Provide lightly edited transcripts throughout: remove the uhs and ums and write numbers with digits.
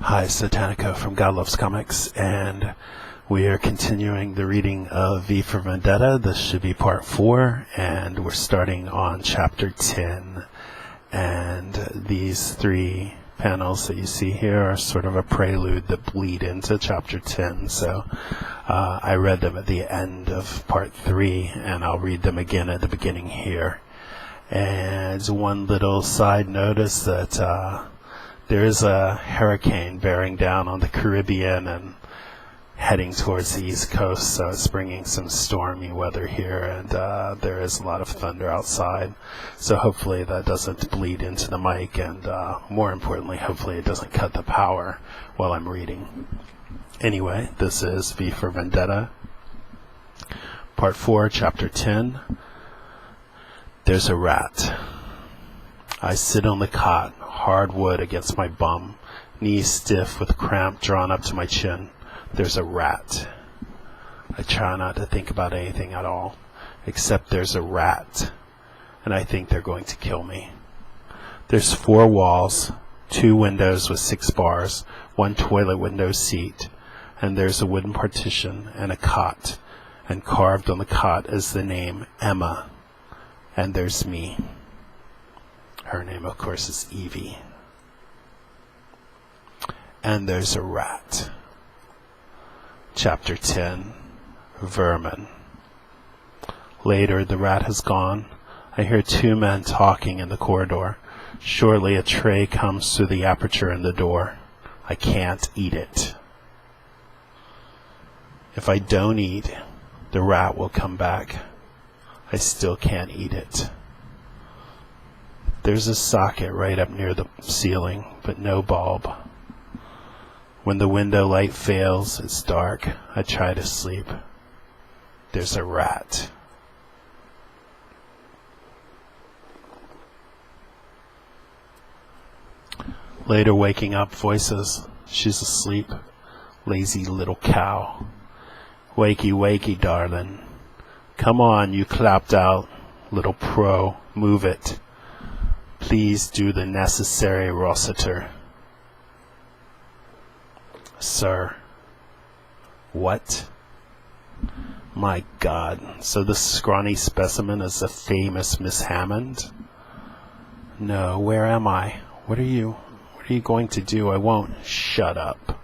Hi, Satanico from Godlovescomics, and we are continuing the reading of V for Vendetta. This should be part 4, and we're starting on chapter 10. And these 3 panels that you see here are sort of a prelude that bleed into chapter 10. So I read them at the end of part 3, and I'll read them again at the beginning here. And one little side notice that there is a hurricane bearing down on the Caribbean and heading towards the East Coast, so it's bringing some stormy weather here, and there is a lot of thunder outside. So hopefully that doesn't bleed into the mic, and more importantly, hopefully it doesn't cut the power while I'm reading. Anyway, this is V for Vendetta, Part 4, Chapter 10. There's a rat. I sit on the cot, hard wood against my bum, knees stiff with cramp drawn up to my chin. There's a rat. I try not to think about anything at all, except there's a rat, and I think they're going to kill me. There's 4 walls, 2 windows with 6 bars, 1 toilet window seat, and there's a wooden partition and a cot, and carved on the cot is the name Emma, and there's me. Her name, of course, is Evie. And there's a rat. Chapter 10, Vermin. Later, the rat has gone. I hear 2 men talking in the corridor. Shortly, a tray comes through the aperture in the door. I can't eat it. If I don't eat, the rat will come back. I still can't eat it. There's a socket right up near the ceiling, but no bulb. When the window light fails, it's dark. I try to sleep. There's a rat. Later, waking up, voices. She's asleep. Lazy little cow. Wakey, wakey, darling. Come on, you clapped out. Little pro, move it. Please do the necessary Rossiter. Sir. What? My God. So this scrawny specimen is the famous Miss Hammond? No, where am I? What are you going to do? I won't. Shut up.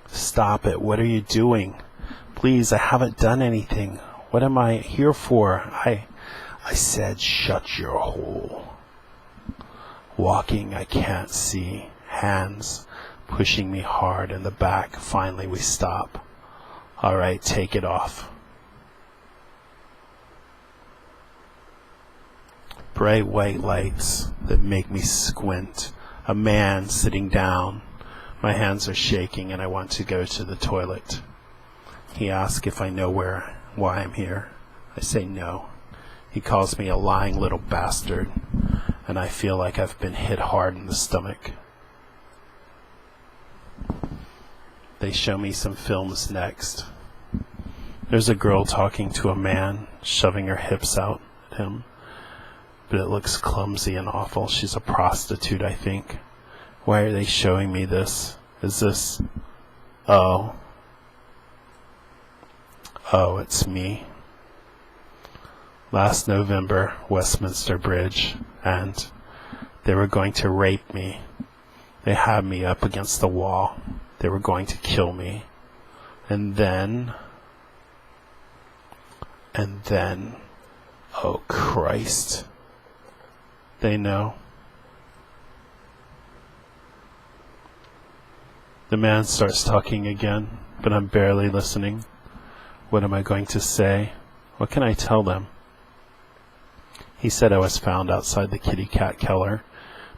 Stop it. What are you doing? Please, I haven't done anything. What am I here for? I said shut your hole. Walking, I can't see. Hands pushing me hard in the back. Finally, we stop. All right, take it off. Bright white lights that make me squint. A man sitting down. My hands are shaking and I want to go to the toilet. He asks if I know why I'm here. I say no. He calls me a lying little bastard, and I feel like I've been hit hard in the stomach. They show me some films next. There's a girl talking to a man, shoving her hips out at him, but it looks clumsy and awful. She's a prostitute, I think. Why are they showing me this? Is this... Oh, it's me. Last November, Westminster Bridge, and they were going to rape me. They had me up against the wall. They were going to kill me. And then, oh Christ. They know. The man starts talking again, but I'm barely listening. What am I going to say? What can I tell them? He said I was found outside the kitty cat cellar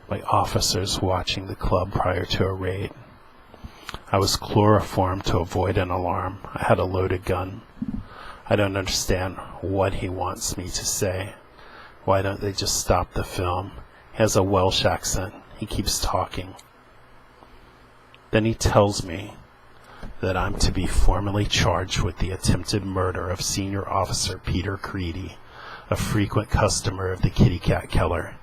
by officers watching the club prior to a raid. I was chloroformed to avoid an alarm. I had a loaded gun. I don't understand what he wants me to say. Why don't they just stop the film? He has a Welsh accent. He keeps talking. Then he tells me that I'm to be formally charged with the attempted murder of Senior Officer Peter Creedy, a frequent customer of the kitty cat cellar.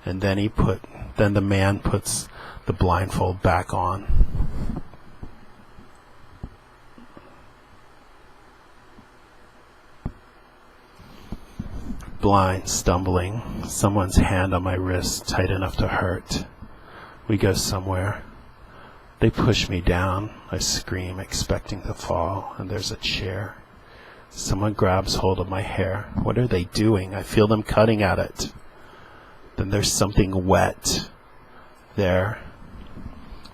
And then the man puts the blindfold back on. Blind, stumbling, someone's hand on my wrist, tight enough to hurt. We go somewhere. They push me down. I scream, expecting to fall, and there's a chair. Someone grabs hold of my hair. What are they doing? I feel them cutting at it. Then there's something wet there.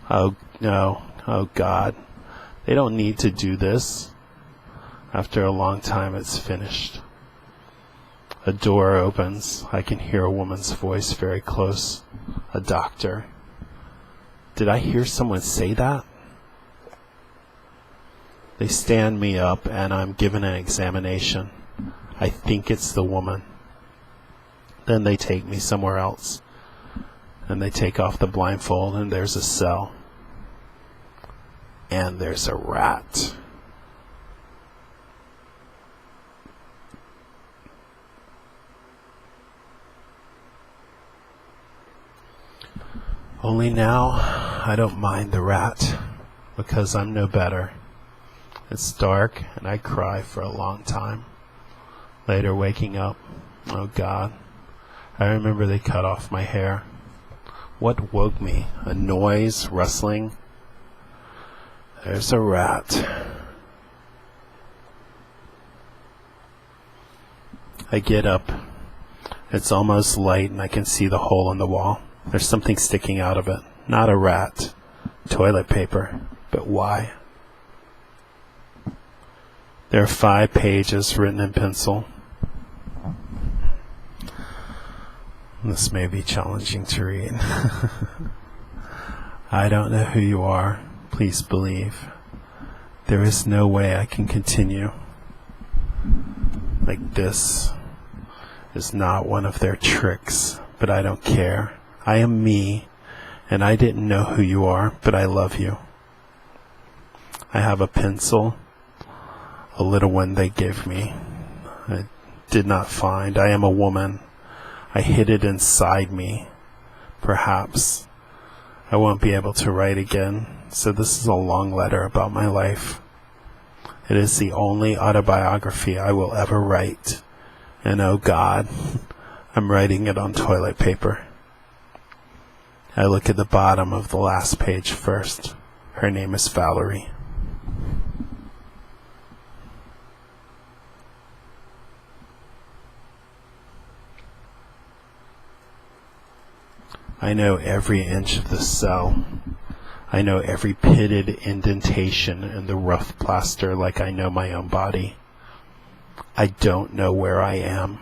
Oh, no. Oh, God. They don't need to do this. After a long time, it's finished. A door opens. I can hear a woman's voice very close. A doctor. Did I hear someone say that? They stand me up and I'm given an examination. I think it's the woman. Then they take me somewhere else. And they take off the blindfold and there's a cell. And there's a rat. Only now, I don't mind the rat, because I'm no better. It's dark, and I cry for a long time. Later, waking up, oh God, I remember they cut off my hair. What woke me? A noise, rustling? There's a rat. I get up. It's almost light, and I can see the hole in the wall. There's something sticking out of it. Not a rat. Toilet paper. But why? There are 5 pages written in pencil. This may be challenging to read. I don't know who you are. Please believe. There is no way I can continue. Like this is not one of their tricks, but I don't care. I am me, and I didn't know who you are, but I love you. I have a pencil, a little one they gave me. I did not find. I am a woman. I hid it inside me. Perhaps I won't be able to write again, so this is a long letter about my life. It is the only autobiography I will ever write, and oh God, I'm writing it on toilet paper. I look at the bottom of the last page first. Her name is Valerie. I know every inch of the cell. I know every pitted indentation in the rough plaster like I know my own body. I don't know where I am.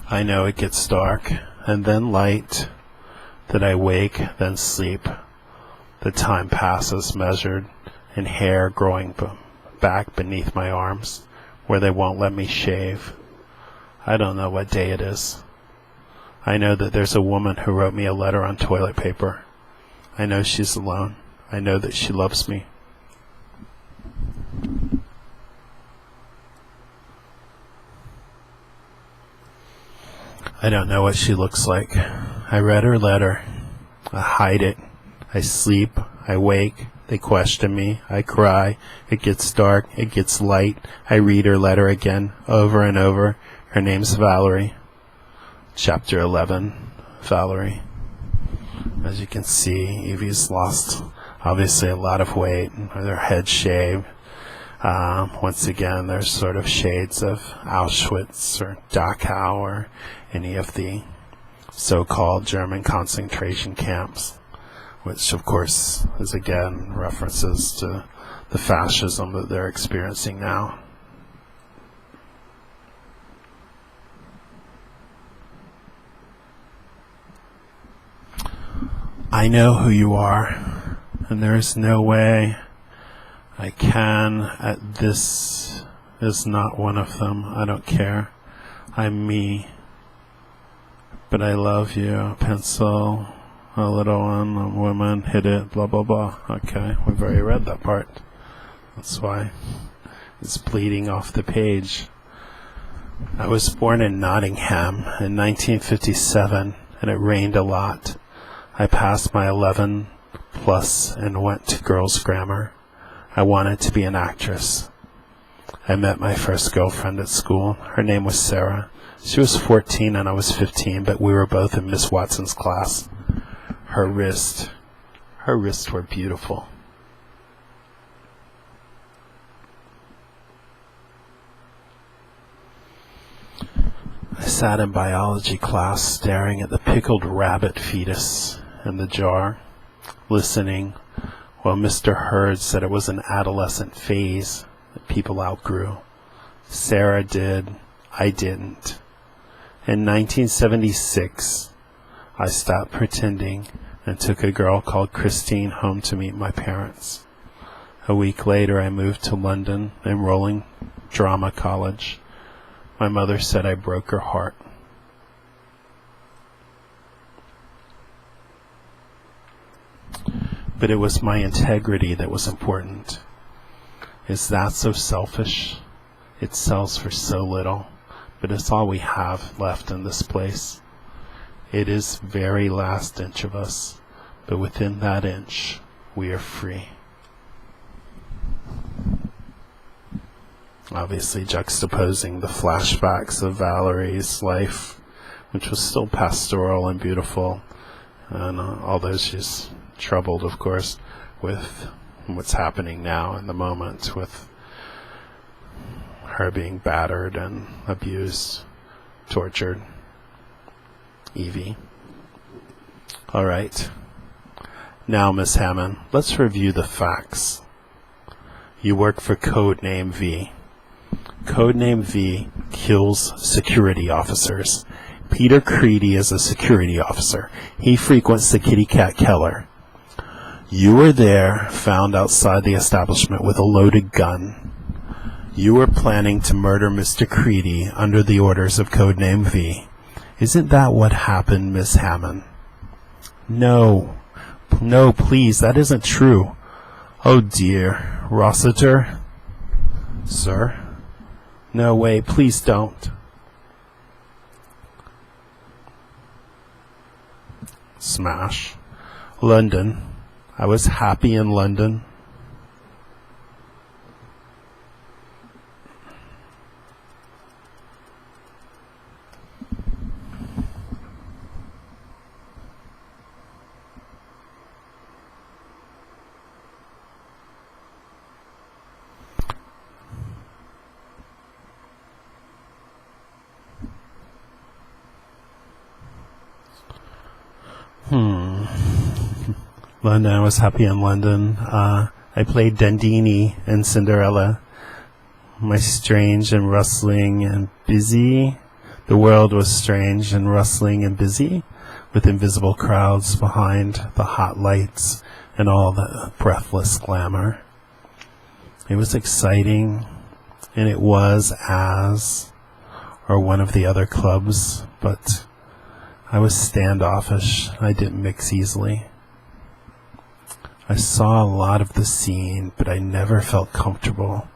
I know it gets dark, and then light, that I wake, then sleep. The time passes measured, and hair growing back beneath my arms, where they won't let me shave. I don't know what day it is. I know that there's a woman who wrote me a letter on toilet paper. I know she's alone. I know that she loves me. I don't know what she looks like. I read her letter. I hide it. I sleep. I wake. They question me. I cry. It gets dark. It gets light. I read her letter again, over and over. Her name's Valerie. Chapter 11. Valerie. As you can see, Evie's lost, obviously, a lot of weight. Her head shaved. Once again, there's sort of shades of Auschwitz or Dachau or any of the so-called German concentration camps, which of course is again references to the fascism that they're experiencing now. I know who you are, and there is no way I can. This is not one of them. I don't care. I'm me. But I love you. Pencil, a little one, a woman, hit it, blah, blah, blah. Okay, we've already read that part. That's why it's bleeding off the page. I was born in Nottingham in 1957, and it rained a lot. I passed my 11 plus and went to girls' grammar. I wanted to be an actress. I met my first girlfriend at school. Her name was Sarah. She was 14 and I was 15, but we were both in Miss Watson's class. Her wrists were beautiful. I sat in biology class staring at the pickled rabbit fetus in the jar, listening while Mr. Hurd said it was an adolescent phase that people outgrew. Sarah did, I didn't. In 1976, I stopped pretending and took a girl called Christine home to meet my parents. A week later, I moved to London, enrolling drama college. My mother said I broke her heart. But it was my integrity that was important. Is that so selfish? It sells for so little, but it's all we have left in this place. It is very last inch of us, but within that inch, we are free. Obviously juxtaposing the flashbacks of Valerie's life, which was still pastoral and beautiful, and although she's troubled, of course, with what's happening now in the moment, with her being battered and abused, tortured. Evie. All right. Now, Miss Hammond, let's review the facts. You work for Codename V. Codename V kills security officers. Peter Creedy is a security officer. He frequents the Kitty Cat Keller. You were there, found outside the establishment with a loaded gun. You were planning to murder Mr. Creedy under the orders of Codename V. Isn't that what happened, Miss Hammond? No, please, that isn't true. Oh dear, Rossiter? Sir? No way, please don't. Smash. London. I was happy in London. London, I was happy in London. I played Dandini in Cinderella. My strange and rustling and busy. The world was strange and rustling and busy, with invisible crowds behind the hot lights and all the breathless glamour. It was exciting, and it was or one of the other clubs, but I was standoffish. I didn't mix easily. I saw a lot of the scene, but I never felt comfortable.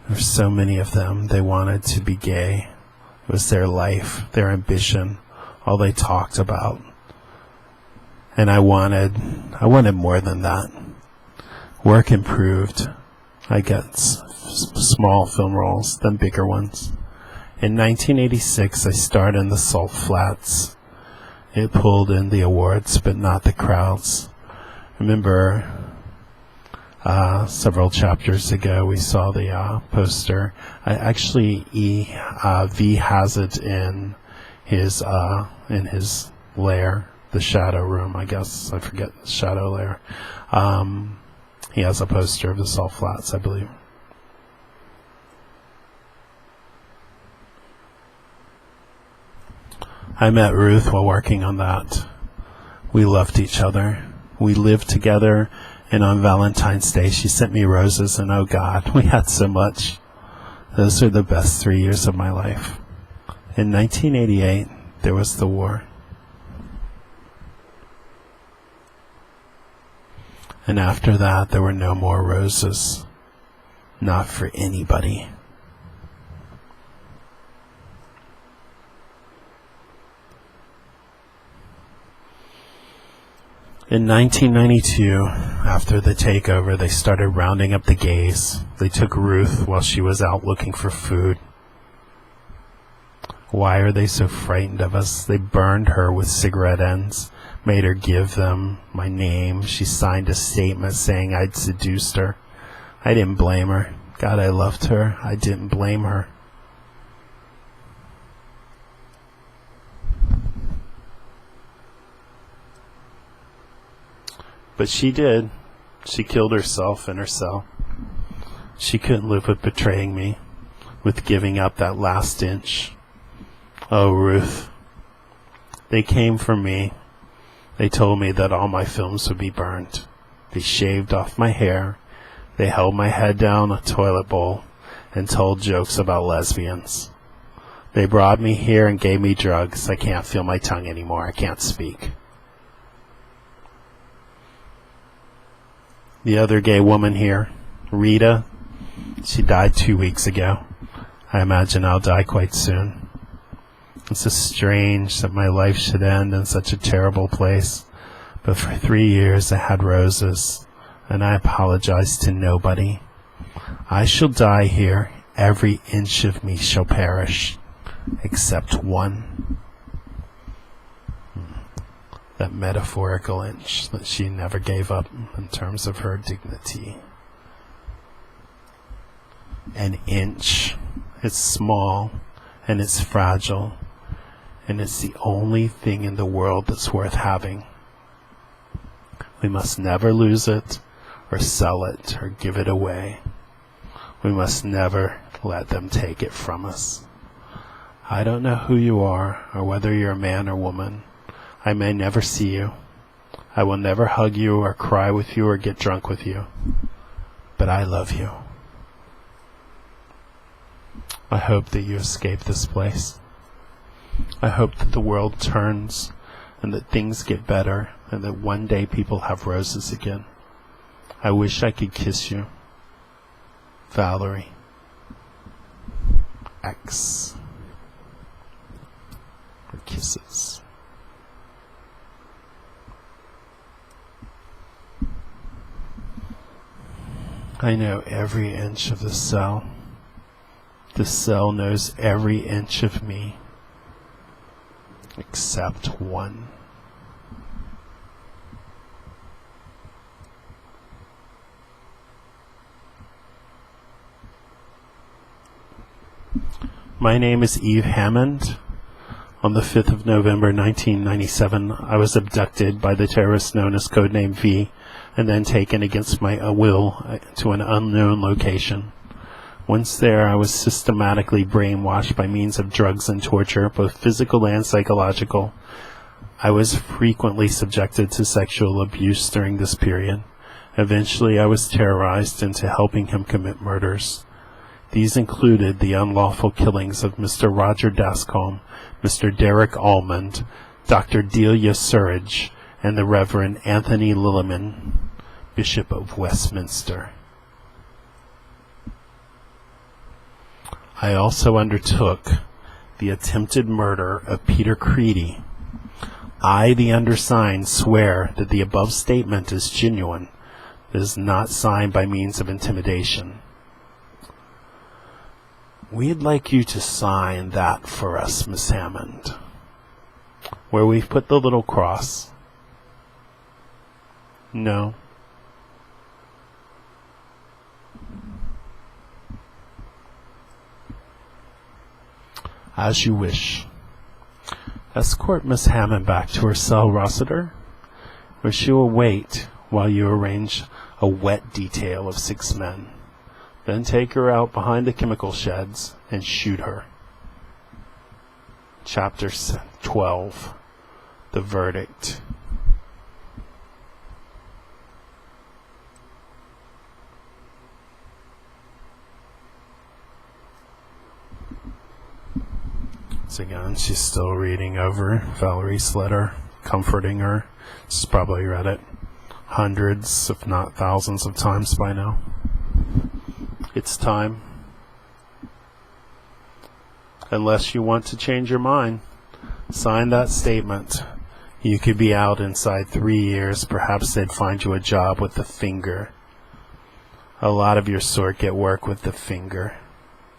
There were so many of them. They wanted to be gay. It was their life, their ambition, all they talked about. And I wanted more than that. Work improved. I got small film roles, then bigger ones. In 1986, I starred in The Salt Flats. It pulled in the awards, but not the crowds. Remember, several chapters ago, we saw the poster. V has it in his lair, the shadow room, I guess. I forget the shadow lair. He has a poster of the Salt Flats, I believe. I met Ruth while working on that. We loved each other. We lived together, and on Valentine's Day she sent me roses, and oh God, we had so much. Those were the best 3 years of my life. In 1988, there was the war. And after that, there were no more roses. Not for anybody. In 1992, after the takeover, they started rounding up the gays. They took Ruth while she was out looking for food. Why are they so frightened of us? They burned her with cigarette ends, made her give them my name. She signed a statement saying I'd seduced her. I didn't blame her. God, I loved her. I didn't blame her. But she did. She killed herself in her cell. She couldn't live with betraying me, with giving up that last inch. Oh, Ruth. They came for me. They told me that all my films would be burned. They shaved off my hair. They held my head down a toilet bowl and told jokes about lesbians. They brought me here and gave me drugs. I can't feel my tongue anymore. I can't speak. The other gay woman here, Rita, she died 2 weeks ago. I imagine I'll die quite soon. It's so strange that my life should end in such a terrible place. But for 3 years I had roses, and I apologize to nobody. I shall die here. Every inch of me shall perish, except one. That metaphorical inch that she never gave up in terms of her dignity. An inch. It's small, and it's fragile, and it's the only thing in the world that's worth having. We must never lose it, or sell it, or give it away. We must never let them take it from us. I don't know who you are, or whether you're a man or woman. I may never see you. I will never hug you, or cry with you, or get drunk with you. But I love you. I hope that you escape this place. I hope that the world turns, and that things get better, and that one day people have roses again. I wish I could kiss you. Valerie. X. Or kisses. I know every inch of the cell. The cell knows every inch of me, except one. My name is Eve Hammond. On the 5th of November 1997, I was abducted by the terrorist known as Codename V, and then taken against my will to an unknown location. Once there, I was systematically brainwashed by means of drugs and torture, both physical and psychological. I was frequently subjected to sexual abuse during this period. Eventually, I was terrorized into helping him commit murders. These included the unlawful killings of Mr. Roger Dascombe, Mr. Derek Almond, Dr. Delia Surridge, and the Reverend Anthony Lilliman, Bishop of Westminster. I also undertook the attempted murder of Peter Creedy. I, the undersigned, swear that the above statement is genuine. It is not signed by means of intimidation. We'd like you to sign that for us, Miss Hammond, where we've put the little cross. No. As you wish. Escort Miss Hammond back to her cell, Rossiter, where she will wait while you arrange a wet detail of 6 men. Then take her out behind the chemical sheds and shoot her. Chapter 12. The Verdict. So again, she's still reading over Valerie's letter, comforting her. She's probably read it hundreds, if not thousands of times by now. It's time. Unless you want to change your mind, sign that statement. You could be out inside 3 years. Perhaps they'd find you a job with the finger. A lot of your sort get work with the finger.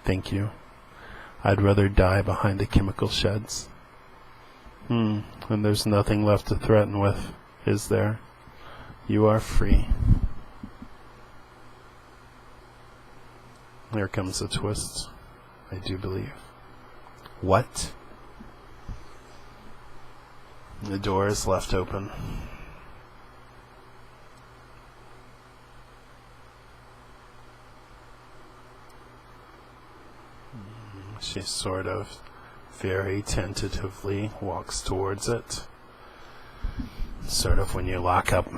Thank you. I'd rather die behind the chemical sheds. And there's nothing left to threaten with, is there? You are free. Here comes a twist, I do believe. What? The door is left open. She sort of very tentatively walks towards it. Sort of when you lock up,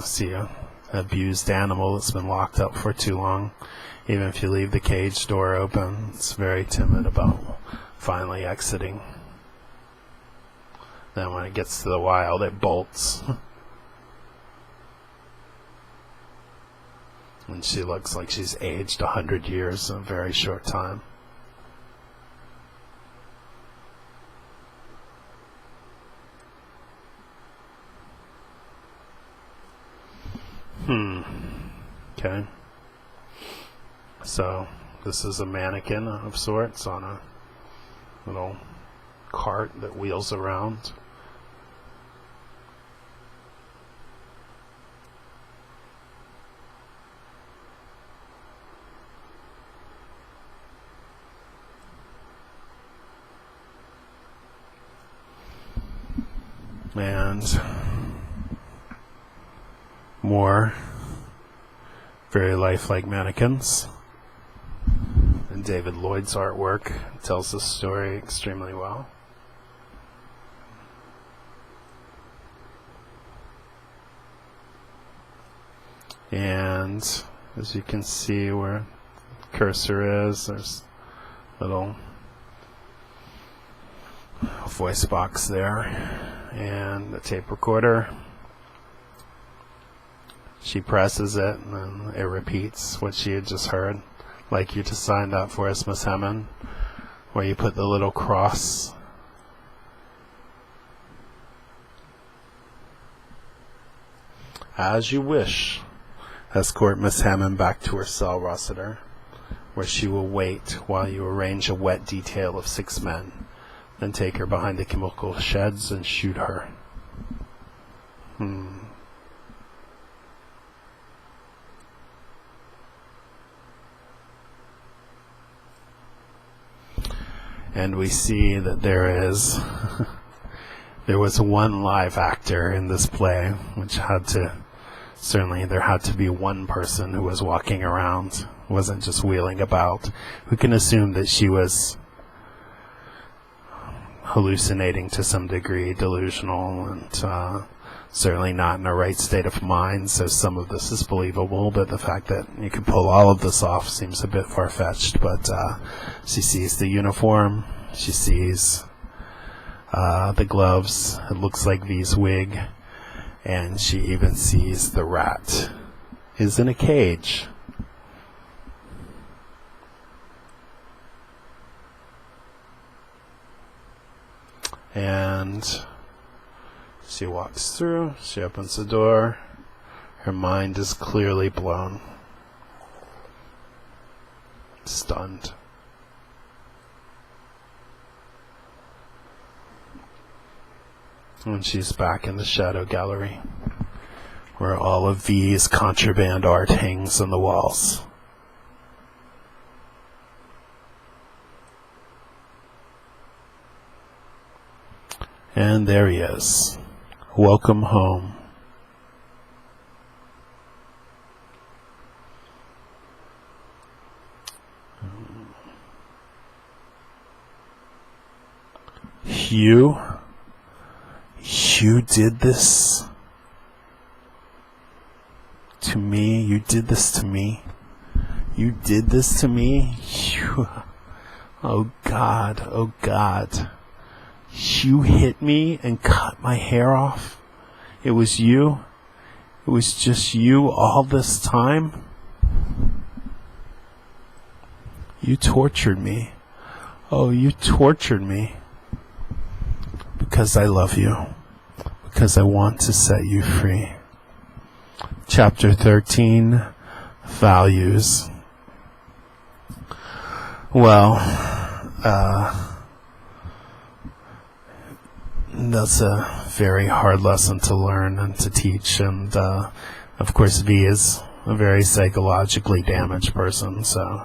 see a abused animal that's been locked up for too long. Even if you leave the cage door open, it's very timid about finally exiting. Then when it gets to the wild, it bolts. And she looks like she's aged 100 years in a very short time. Okay. So, this is a mannequin of sorts on a little cart that wheels around. And more very lifelike mannequins. And David Lloyd's artwork tells the story extremely well. And as you can see where the cursor is, there's a little voice box there and a tape recorder. She presses it and then it repeats what she had just heard. Like you to sign that for us, Miss Hammond, where you put the little cross. As you wish. Escort Miss Hammond back to her cell, Rossiter, where she will wait while you arrange a wet detail of 6 men. Then take her behind the chemical sheds and shoot her. And we see that there was one live actor in this play, which there had to be one person who was walking around, wasn't just wheeling about. We can assume that she was hallucinating to some degree, delusional, and certainly not in a right state of mind, so some of this is believable, but the fact that you can pull all of this off seems a bit far-fetched. But she sees the uniform, she sees the gloves, it looks like V's wig, and she even sees the rat is in a cage. And she walks through, she opens the door, her mind is clearly blown, stunned. And she's back in the shadow gallery, where all of V's contraband art hangs on the walls. And there he is. Welcome home. You did this to me? You did this to me? You did this to me? Oh God, oh God. You hit me and cut my hair off? It was you? It was just you all this time? You tortured me. Oh, you tortured me. Because I love you. Because I want to set you free. Chapter 13, Values. Well, that's a very hard lesson to learn and to teach, and of course V is a very psychologically damaged person, so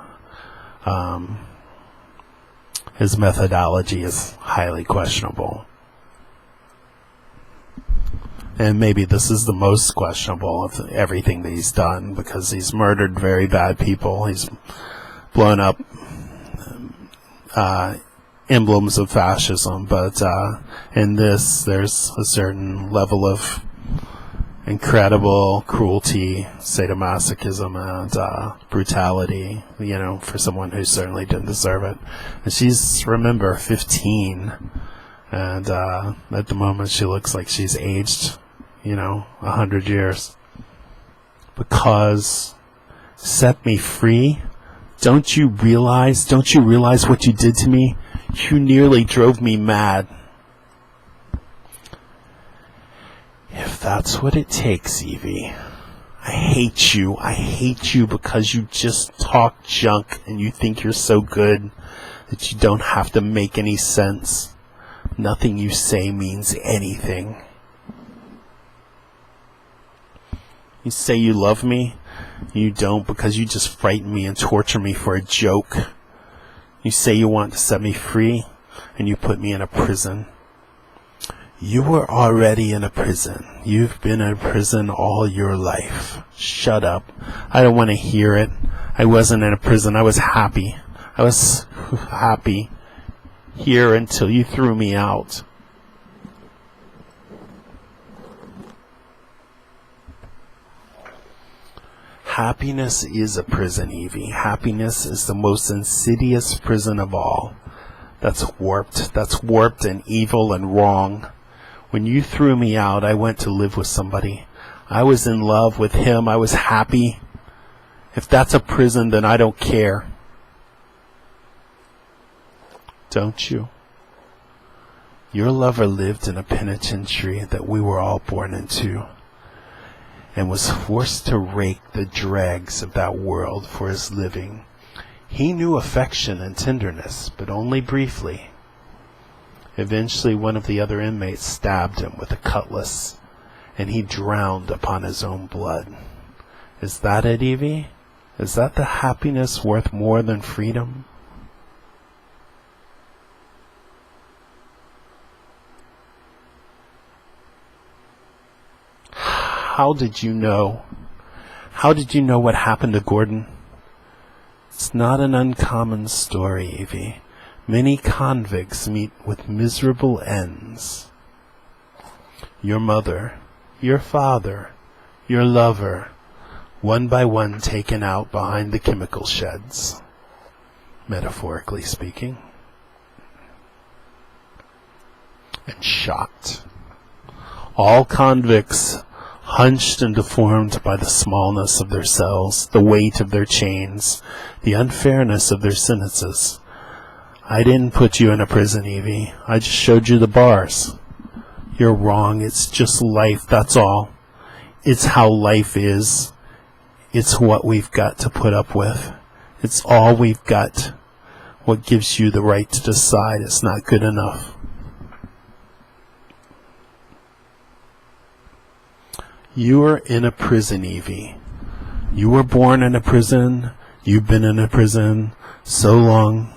his methodology is highly questionable. And maybe this is the most questionable of everything that he's done, because he's murdered very bad people. He's blown up emblems of fascism, but in this, there's a certain level of incredible cruelty, sadomasochism, and brutality, for someone who certainly didn't deserve it. And she's, remember, 15, and at the moment she looks like she's aged 100 years. Because set me free. Don't you realize what you did to me? You nearly drove me mad. If that's what it takes, Evie, I hate you because you just talk junk and you think you're so good that you don't have to make any sense. Nothing you say means anything. You say you love me, you don't, because you just frighten me and torture me for a joke. You say you want to set me free, and you put me in a prison. You were already in a prison. You've been in a prison all your life. Shut up. I don't want to hear it. I wasn't in a prison. I was happy. I was happy here until you threw me out. Happiness is a prison, Evie. Happiness is the most insidious prison of all. That's warped and evil and wrong. When you threw me out, I went to live with somebody. I was in love with him. I was happy. If that's a prison, then I don't care. Don't you? Your lover lived in a penitentiary that we were all born into, and was forced to rake the dregs of that world for his living. He knew affection and tenderness, but only briefly. Eventually, one of the other inmates stabbed him with a cutlass, and he drowned upon his own blood. Is that it, Evie? Is that the happiness worth more than freedom? How did you know? How did you know what happened to Gordon? It's not an uncommon story, Evie. Many convicts meet with miserable ends. Your mother, your father, your lover, one by one taken out behind the chemical sheds, metaphorically speaking, and shot. All convicts, hunched and deformed by the smallness of their cells, the weight of their chains, the unfairness of their sentences. I didn't put you in a prison, Evie. I just showed you the bars. You're wrong. It's just life, that's all. It's how life is. It's what we've got to put up with. It's all we've got. What gives you the right to decide it's not good enough? You are in a prison, Evie. You were born in a prison. You've been in a prison so long,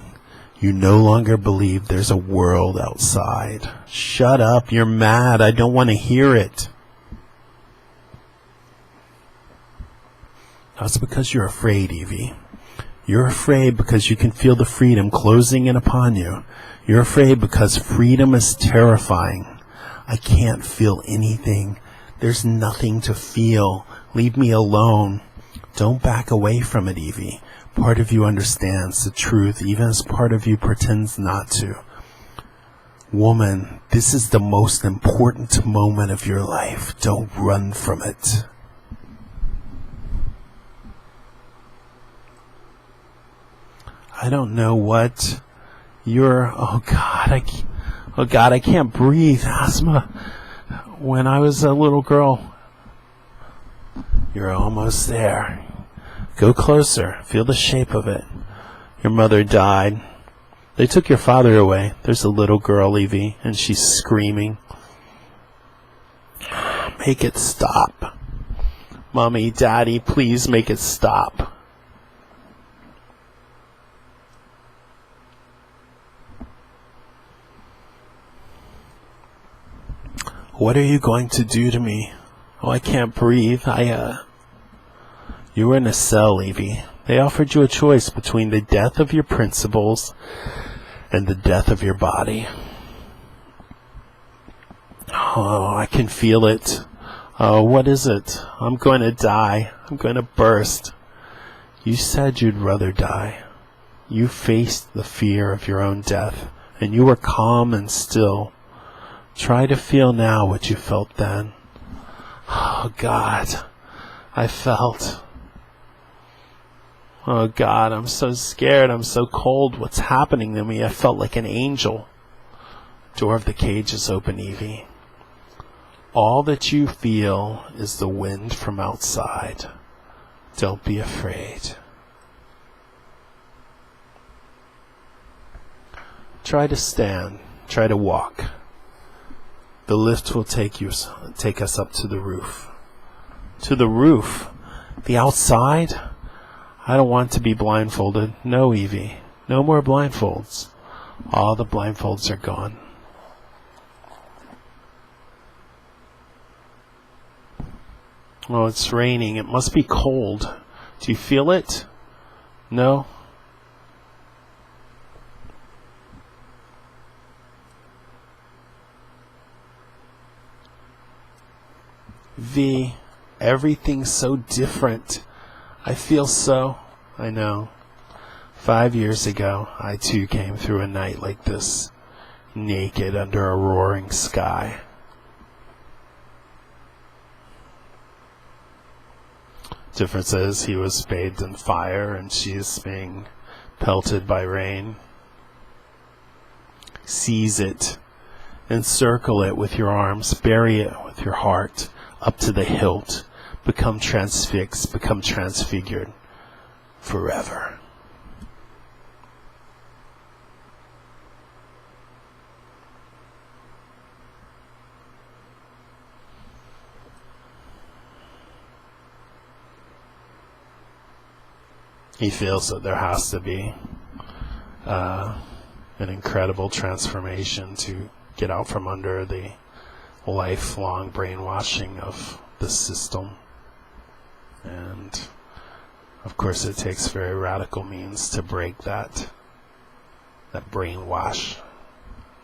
you no longer believe there's a world outside. Shut up. You're mad. I don't want to hear it. That's because you're afraid, Evie. You're afraid because you can feel the freedom closing in upon you. You're afraid because freedom is terrifying. I can't feel anything. There's nothing to feel. Leave me alone. Don't back away from it, Evie. Part of you understands the truth, even as part of you pretends not to. Woman, this is the most important moment of your life. Don't run from it. I don't know what you're... Oh God, I can't breathe. Asthma. When I was a little girl... You're almost there. Go closer. Feel the shape of it. Your mother died. They took your father away. There's a little girl, Evie, and she's screaming. Make it stop. Mommy, Daddy, please make it stop. What are you going to do to me? Oh, I can't breathe. You were in a cell, Evie. They offered you a choice between the death of your principles and the death of your body. Oh, I can feel it. Oh, what is it? I'm going to die. I'm going to burst. You said you'd rather die. You faced the fear of your own death, and you were calm and still. Try to feel now what you felt then. Oh, God. I felt... Oh, God, I'm so scared. I'm so cold. What's happening to me? I felt like an angel. Door of the cage is open, Evie. All that you feel is the wind from outside. Don't be afraid. Try to stand. Try to walk. The lift will take us up to the roof. To the roof? The outside? I don't want to be blindfolded. No, Evie. No more blindfolds. All the blindfolds are gone. Oh, it's raining. It must be cold. Do you feel it? No? V, everything's so different. I feel so... I know. 5 years ago, I too came through a night like this, naked under a roaring sky. Difference is he was bathed in fire and she is being pelted by rain. Seize it. Encircle it with your arms. Bury it with your heart up to the hilt. Become transfixed. Become transfigured. Forever. He feels that there has to be an incredible transformation to get out from under the lifelong brainwashing of the system. And of course it takes very radical means to break that brainwash,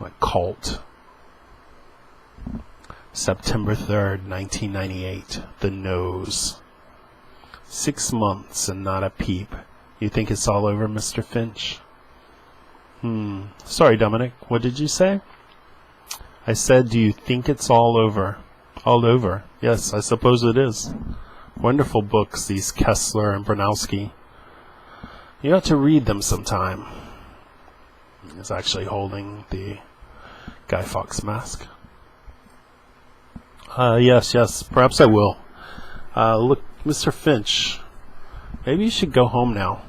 that cult. September 3rd, 1998, The Nose. 6 months and not a peep. You think it's all over, Mr. Finch? Sorry, Dominic. What did you say? I said, do you think it's all over? All over. Yes, I suppose it is. Wonderful books, these Kessler and Bronowski. You ought to read them sometime. He's actually holding the Guy Fawkes mask. Yes, perhaps I will. Look, Mr. Finch, maybe you should go home now.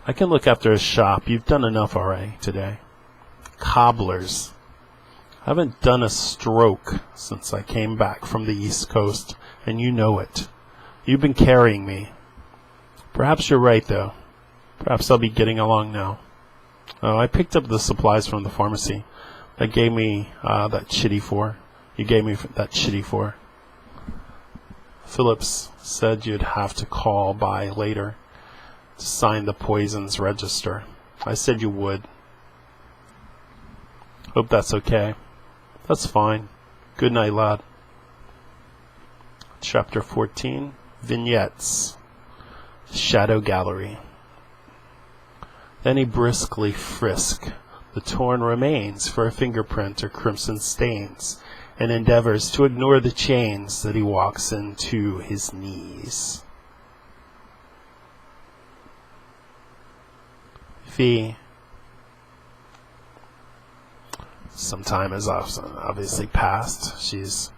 I can look after his shop. You've done enough already today. Cobblers. I haven't done a stroke since I came back from the East Coast, and you know it. You've been carrying me. Perhaps you're right, though. Perhaps I'll be getting along now. Oh, I picked up the supplies from the pharmacy. That gave me that chitty for. You gave me that chitty for. Phillips said you'd have to call by later to sign the poisons register. I said you would. Hope that's okay. That's fine. Good night, lad. Chapter 14, Vignettes. Shadow Gallery. Then he briskly frisked the torn remains for a fingerprint or crimson stains, and endeavors to ignore the chains that he walks into his knees. Fee. Some time has obviously passed. She's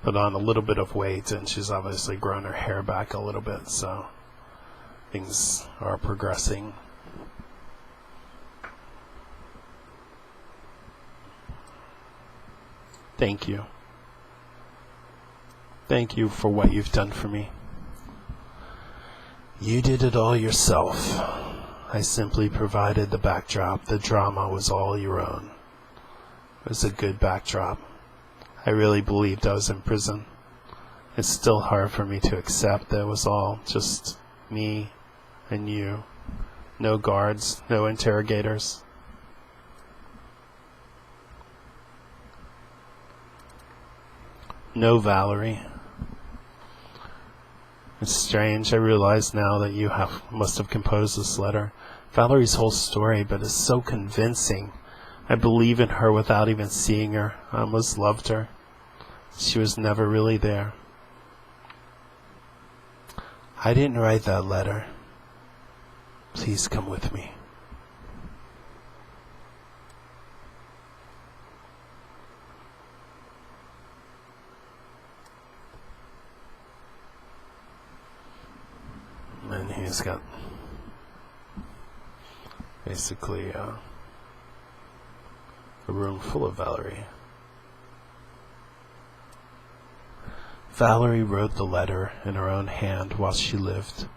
put on a little bit of weight, and she's obviously grown her hair back a little bit, so things are progressing. Thank you. Thank you for what you've done for me. You did it all yourself. I simply provided the backdrop. The drama was all your own. It was a good backdrop. I really believed I was in prison. It's still hard for me to accept that it was all just me and you. No guards, no interrogators. No Valerie. It's strange. I realize now that you must have composed this letter. Valerie's whole story, but it's so convincing. I believe in her without even seeing her. I almost loved her. She was never really there. I didn't write that letter. Please come with me. And he's got basically a room full of Valerie. Valerie wrote the letter in her own hand while she lived.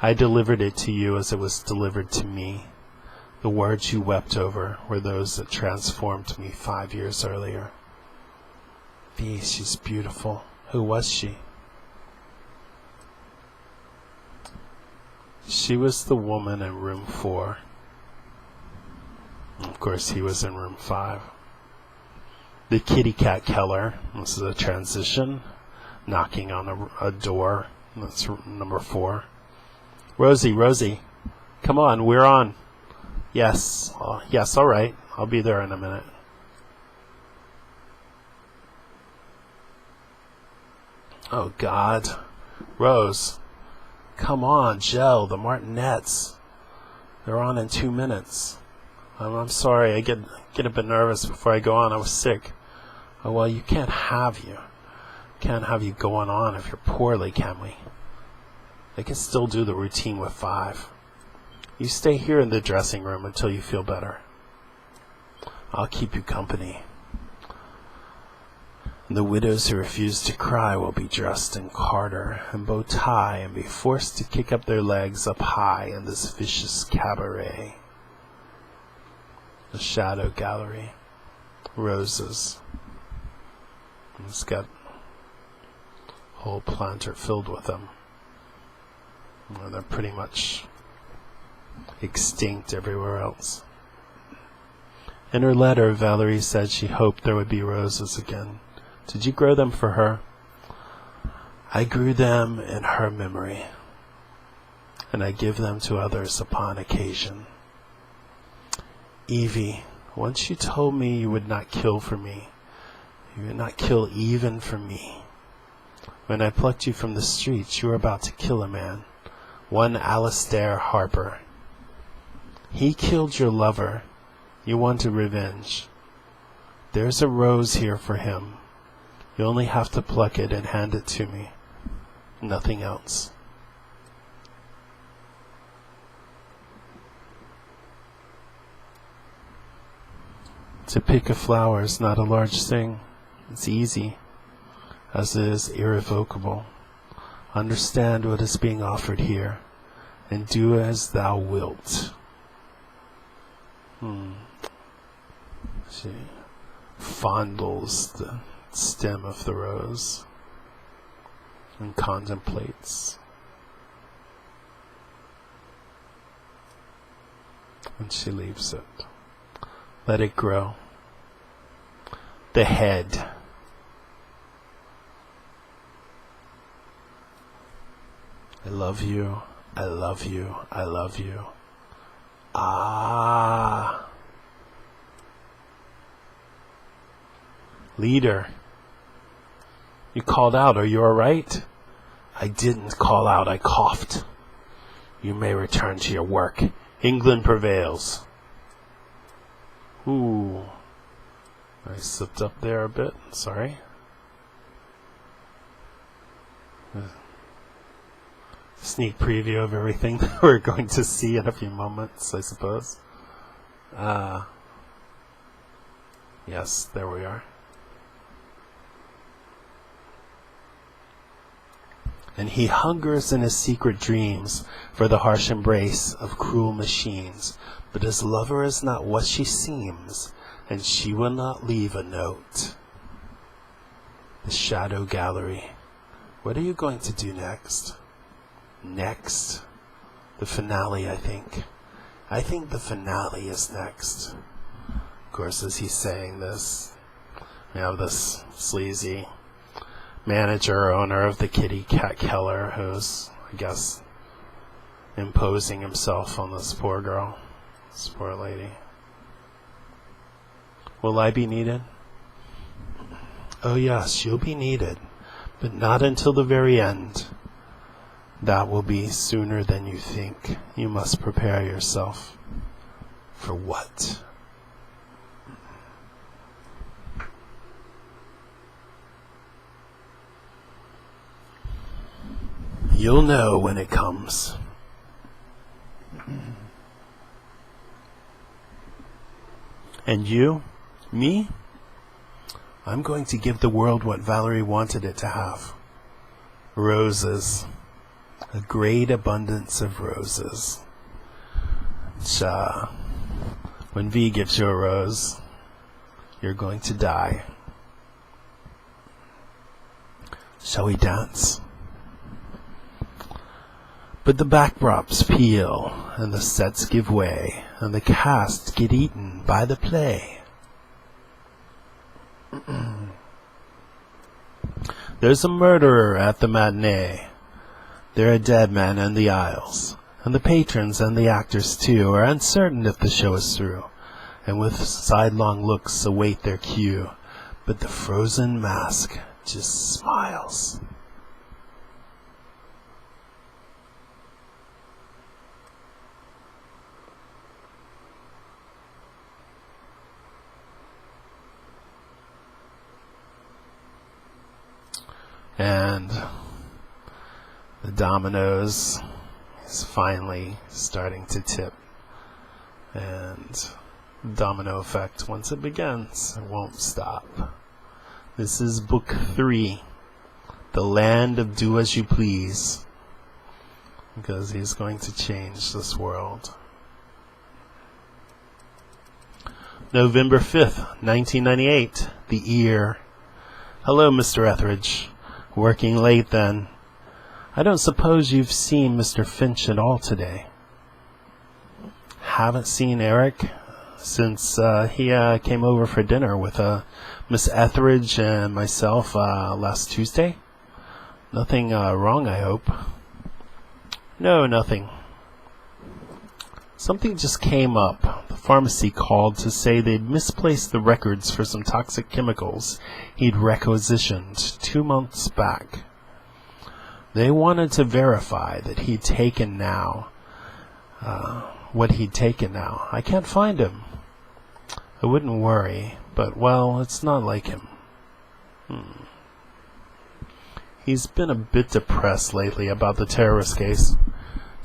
I delivered it to you as it was delivered to me. The words you wept over were those that transformed me 5 years earlier. Evie, she's beautiful. Who was she? She was the woman in room 4. Of course, he was in room 5. The kitty cat Keller, this is a transition, knocking on a door. That's number 4. Rosie, come on, we're on. Yes, yes, all right. I'll be there in a minute. Oh, God. Rose. Come on, Jill, the Martinets. They're on in 2 minutes. I'm sorry, I get a bit nervous before I go on. I was sick. Oh, well, you can't have you. Can't have you going on if you're poorly, can we? They can still do the routine with 5. You stay here in the dressing room until you feel better. I'll keep you company. The widows who refuse to cry will be dressed in garter and bow tie and be forced to kick up their legs up high in this vicious cabaret. The shadow gallery. Roses. It's got a whole planter filled with them. Well, they're pretty much extinct everywhere else. In her letter, Valerie said she hoped there would be roses again. Did you grow them for her? I grew them in her memory, and I give them to others upon occasion. Evie, once you told me you would not kill for me. You would not kill even for me. When I plucked you from the streets, you were about to kill a man, one Alistair Harper. He killed your lover. You wanted revenge. There's a rose here for him. You only have to pluck it and hand it to me. Nothing else. To pick a flower is not a large thing. It's easy, as it is irrevocable. Understand what is being offered here, and do as thou wilt. She fondles the stem of the rose and contemplates. And she leaves it. Let it grow. The head. I love you. I love you. I love you. Ah. Leader. You called out. Are you alright? I didn't call out. I coughed. You may return to your work England prevails. Ooh. I slipped up there a bit. Sorry. Sneak preview of everything that we're going to see in a few moments, I suppose. Yes, there we are. And he hungers in his secret dreams for the harsh embrace of cruel machines. But his lover is not what she seems, and she will not leave a note. The Shadow Gallery. What are you going to do next? Next? The finale, I think. I think the finale is next. Of course, as he's saying this, we have this sleazy manager, owner of the Kitty Cat Keller, who's, I guess, imposing himself on this poor girl, this poor lady. Will I be needed? Oh yes, you'll be needed, but not until the very end. That will be sooner than you think. You must prepare yourself. For what? You'll know when it comes. And you? Me? I'm going to give the world what Valerie wanted it to have. Roses. A great abundance of roses. When V gives you a rose, you're going to die. Shall we dance? But the backdrops peel, and the sets give way, and the cast get eaten by the play. There's a murderer at the matinee. There are dead men in the aisles, and the patrons and the actors too are uncertain if the show is through, and with sidelong looks await their cue. But the frozen mask just smiles. And the dominoes is finally starting to tip. And the domino effect, once it begins, it won't stop. This is book 3, The Land of Do As You Please. Because he's going to change this world. November 5th, 1998, The Ear. Hello, Mr. Etheridge. Working late then. I don't suppose you've seen Mr. Finch at all today. Haven't seen Eric since he came over for dinner with Miss Etheridge and myself last Tuesday. Nothing wrong, I hope. No, nothing. Something just came up. The pharmacy called to say they'd misplaced the records for some toxic chemicals he'd requisitioned 2 months back. They wanted to verify that he'd taken now, what he'd taken now. I can't find him. I wouldn't worry, but, well, it's not like him. He's been a bit depressed lately about the terrorist case.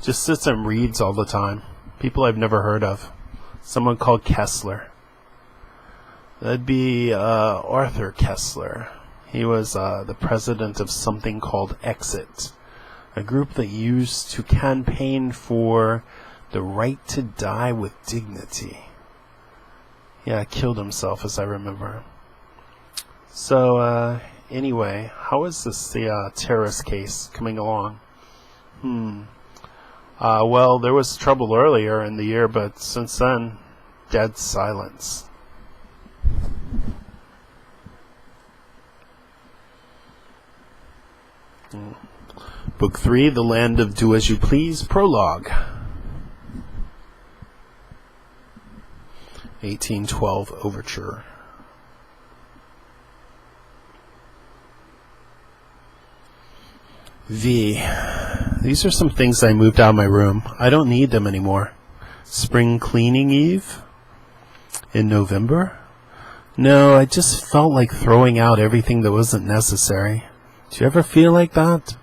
Just sits and reads all the time. People I've never heard of. Someone called Kessler. That'd be Arthur Kessler. He was the president of something called Exit, a group that used to campaign for the right to die with dignity. Yeah, killed himself, as I remember. So, anyway, how is this the terrorist case coming along? Well, there was trouble earlier in the year, but since then, dead silence. Book 3, The Land of Do As You Please, Prologue. 1812 Overture. V. These are some things I moved out of my room. I don't need them anymore. Spring cleaning, Eve? In November? No, I just felt like throwing out everything that wasn't necessary. Do you ever feel like that?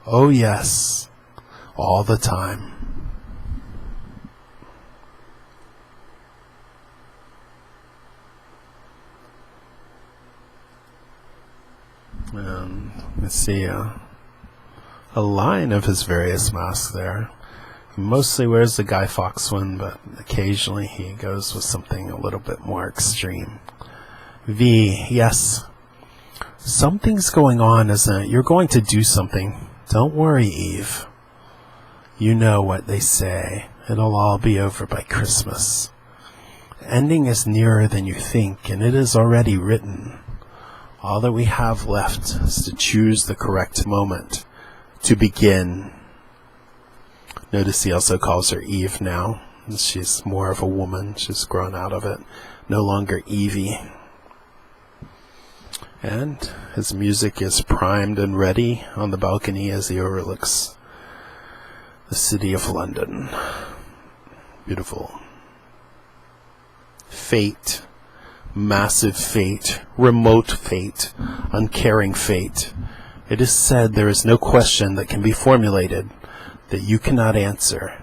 Oh, yes. All the time. Let's see a line of his various masks there. He mostly wears the Guy Fawkes one, but occasionally he goes with something a little bit more extreme. V, yes. Something's going on, isn't it? You're going to do something. Don't worry, Eve. You know what they say. It'll all be over by Christmas. The ending is nearer than you think, and it is already written. All that we have left is to choose the correct moment to begin. Notice he also calls her Eve now. She's more of a woman. She's grown out of it. No longer Evie. And his music is primed and ready on the balcony as he overlooks the city of London. Beautiful. Fate. Massive fate, remote fate, uncaring fate. It is said there is no question that can be formulated that you cannot answer.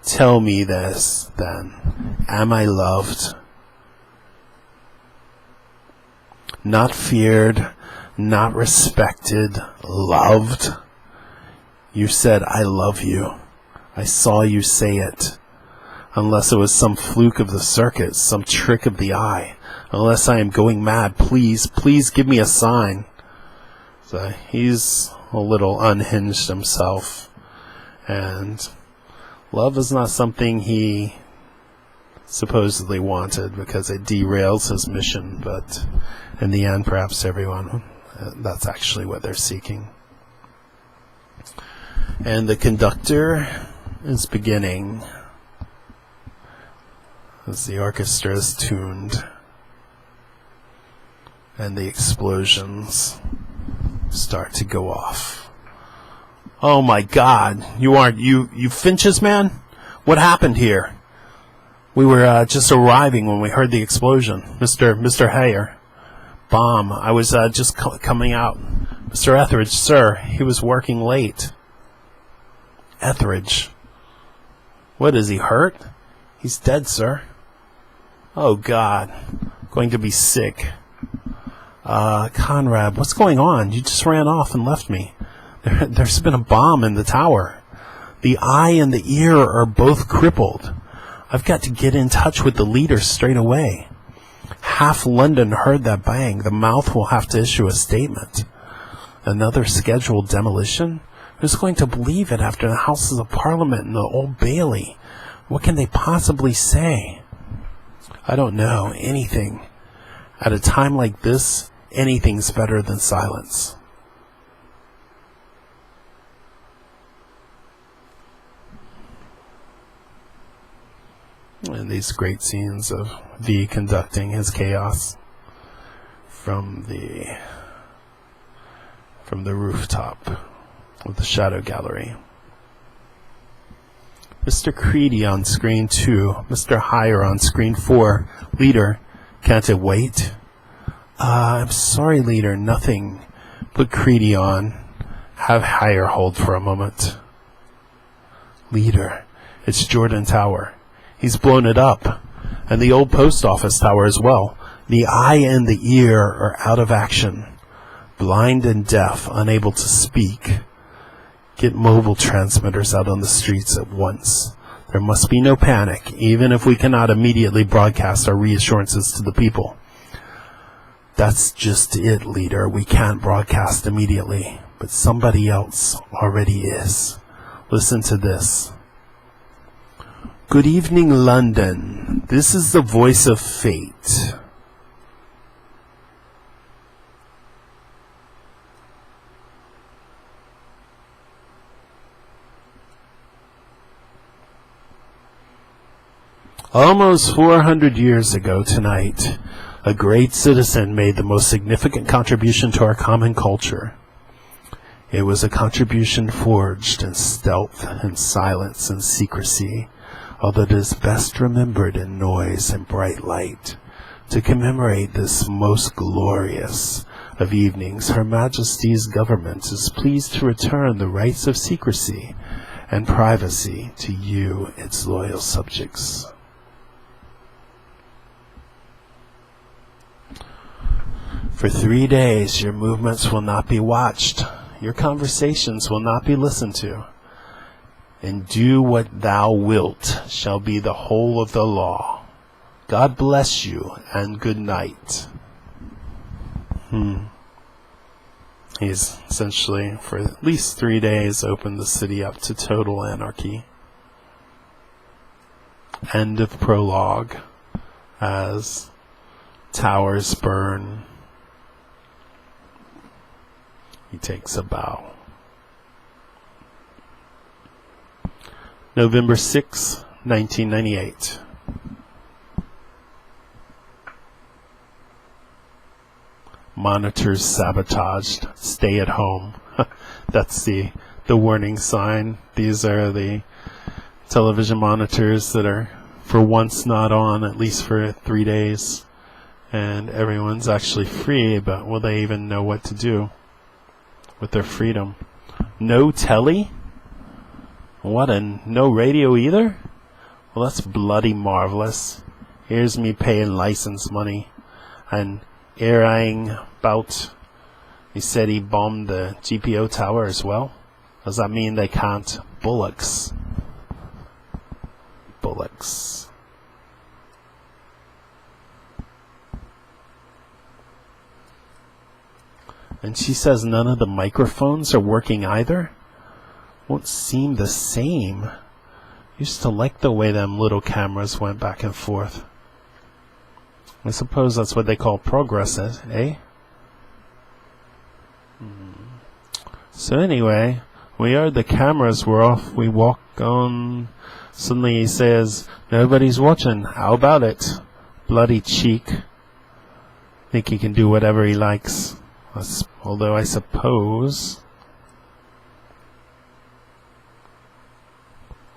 Tell me this, then. Am I loved? Not feared, not respected, loved? You said, I love you. I saw you say it. Unless it was some fluke of the circuit, some trick of the eye. Unless I am going mad, please, please give me a sign. So he's a little unhinged himself. And love is not something he supposedly wanted because it derails his mission. But in the end, perhaps everyone, that's actually what they're seeking. And the conductor is beginning as the orchestra is tuned. And the explosions start to go off. Oh my God! You Finch's man? What happened here? We were just arriving when we heard the explosion, Mr. Hayer. Bomb. I was just coming out. Mr. Etheridge, sir, he was working late. Etheridge. What, is he hurt? He's dead, sir. Oh God, going to be sick. Conrad, what's going on? You just ran off and left me. There's been a bomb in the tower. The eye and the ear are both crippled. I've got to get in touch with the leader straight away. Half London heard that bang. The mouth will have to issue a statement. Another scheduled demolition? Who's going to believe it after the Houses of Parliament and the Old Bailey? What can they possibly say? I don't know. Anything. At a time like this, anything's better than silence. And these great scenes of V conducting his chaos from the rooftop of the Shadow Gallery. Mr. Creedy on screen 2, Mr. Heyer on screen 4. Leader, can't it wait? I'm sorry, Leader, nothing. Put Creedy on. Have Heyer hold for a moment. Leader, it's Jordan Tower. He's blown it up. And the old post office tower as well. The eye and the ear are out of action. Blind and deaf, unable to speak. Get mobile transmitters out on the streets at once. There must be no panic, even if we cannot immediately broadcast our reassurances to the people. That's just it, Leader. We can't broadcast immediately, but somebody else already is. Listen to this. Good evening, London. This is the voice of fate. Almost 400 years ago tonight, a great citizen made the most significant contribution to our common culture. It was a contribution forged in stealth and silence and secrecy, although it is best remembered in noise and bright light. To commemorate this most glorious of evenings, Her Majesty's government is pleased to return the rights of secrecy and privacy to you, its loyal subjects. For 3 days your movements will not be watched, your conversations will not be listened to, and do what thou wilt shall be the whole of the law. God bless you, and good night. He's essentially, for at least 3 days, opened the city up to total anarchy. End of prologue, as towers burn. He takes a bow. November 6, 1998. Monitors sabotaged. Stay at home. That's the warning sign. These are the television monitors that are for once not on, at least for 3 days. And everyone's actually free, but will they even know what to do with their freedom? No telly? What, and no radio either? Well, that's bloody marvelous. Here's me paying license money and airing about. He said he bombed the GPO tower as well. Does that mean they can't? Bullocks. Bullocks. And she says none of the microphones are working either. Won't seem the same. Used to like the way them little cameras went back and forth. I suppose that's what they call progress, eh? So anyway, we heard the cameras were off. We walk on. Suddenly he says, nobody's watching. How about it? Bloody cheek. Think he can do whatever he likes. Although I suppose...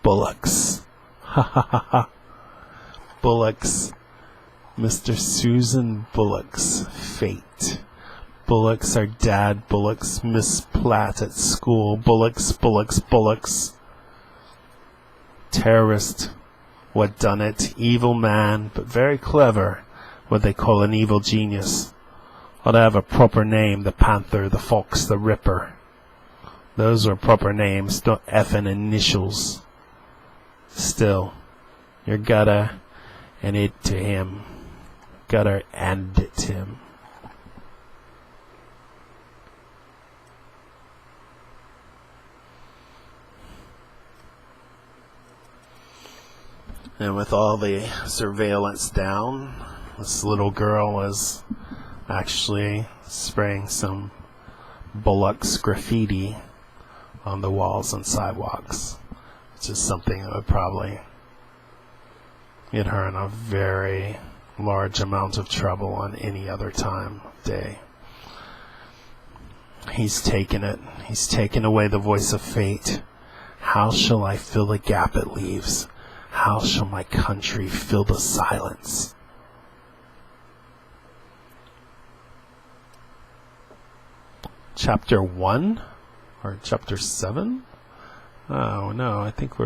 Bullocks. Ha ha ha ha. Bullocks. Mr. Susan Bullock's fate. Bullocks are Dad Bullock's Miss Platt at school. Bullocks, Bullocks, Bullocks. Terrorist. What done it? Evil man, but very clever. What they call an evil genius. Ought to have a proper name. The Panther, the Fox, the Ripper. Those are proper names, not effing initials. Still, you're gotta and it to him. Gotta and it to him. And with all the surveillance down, this little girl is actually spraying some Bullock's graffiti on the walls and sidewalks, which is something that would probably get her in a very large amount of trouble on any other time of day. He's taken it. He's taken away the voice of fate. How shall I fill the gap it leaves? How shall my country fill the silence? Chapter 1? Or chapter 7? Oh no, I think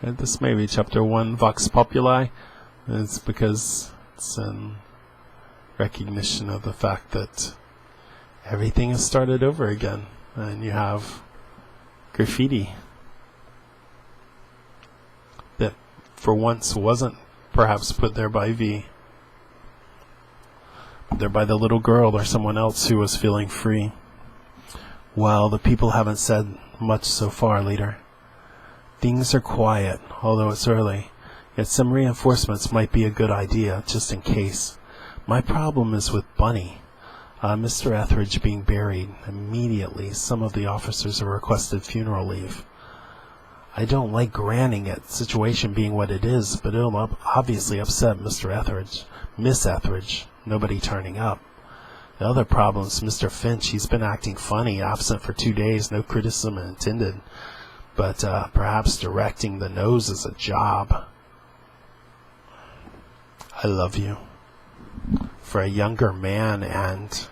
this may be chapter 1, Vox Populi. It's because it's in recognition of the fact that everything has started over again. And you have graffiti that for once wasn't perhaps put there by V. There by the little girl or someone else who was feeling free. Well, the people haven't said much so far, leader. Things are quiet, although it's early. Yet some reinforcements might be a good idea, just in case. My problem is with Bunny. Mr. Etheridge being buried immediately. Some of the officers have requested funeral leave. I don't like granting it, situation being what it is, but it'll obviously upset Mr. Etheridge. Miss Etheridge. Nobody turning up. The other problem's Mr. Finch. He's been acting funny, absent for 2 days, no criticism intended. but perhaps directing the nose is a job. I love you. For a younger man, and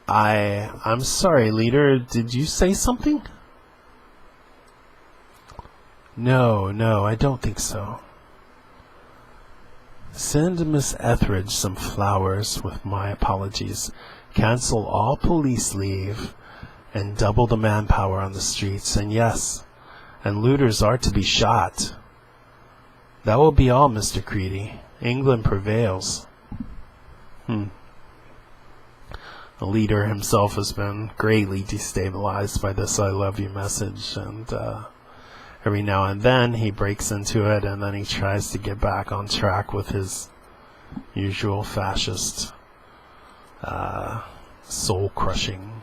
I'm sorry, leader, did you say something? No, I don't think so. Send Miss Etheridge some flowers with my apologies. Cancel all police leave and double the manpower on the streets. And yes, and looters are to be shot. That will be all, Mr. Creedy. England prevails. The leader himself has been greatly destabilized by this I love you message, and every now and then he breaks into it, and then he tries to get back on track with his usual fascist, soul-crushing.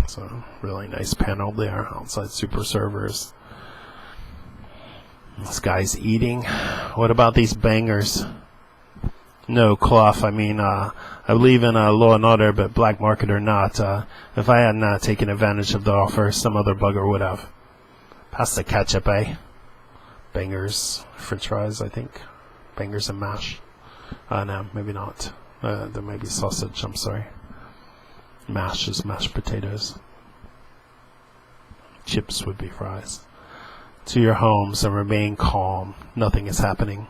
It's a really nice panel there outside Super Servers. This guy's eating. What about these bangers? No, Clough, I mean, I believe in law and order, but black market or not, if I hadn't taken advantage of the offer, some other bugger would have. Pass the ketchup, eh? Bangers, french fries, I think. Bangers and mash. No, maybe not. There may be sausage, I'm sorry. Mash is mashed potatoes. Chips would be fries. To your homes and remain calm. Nothing is happening.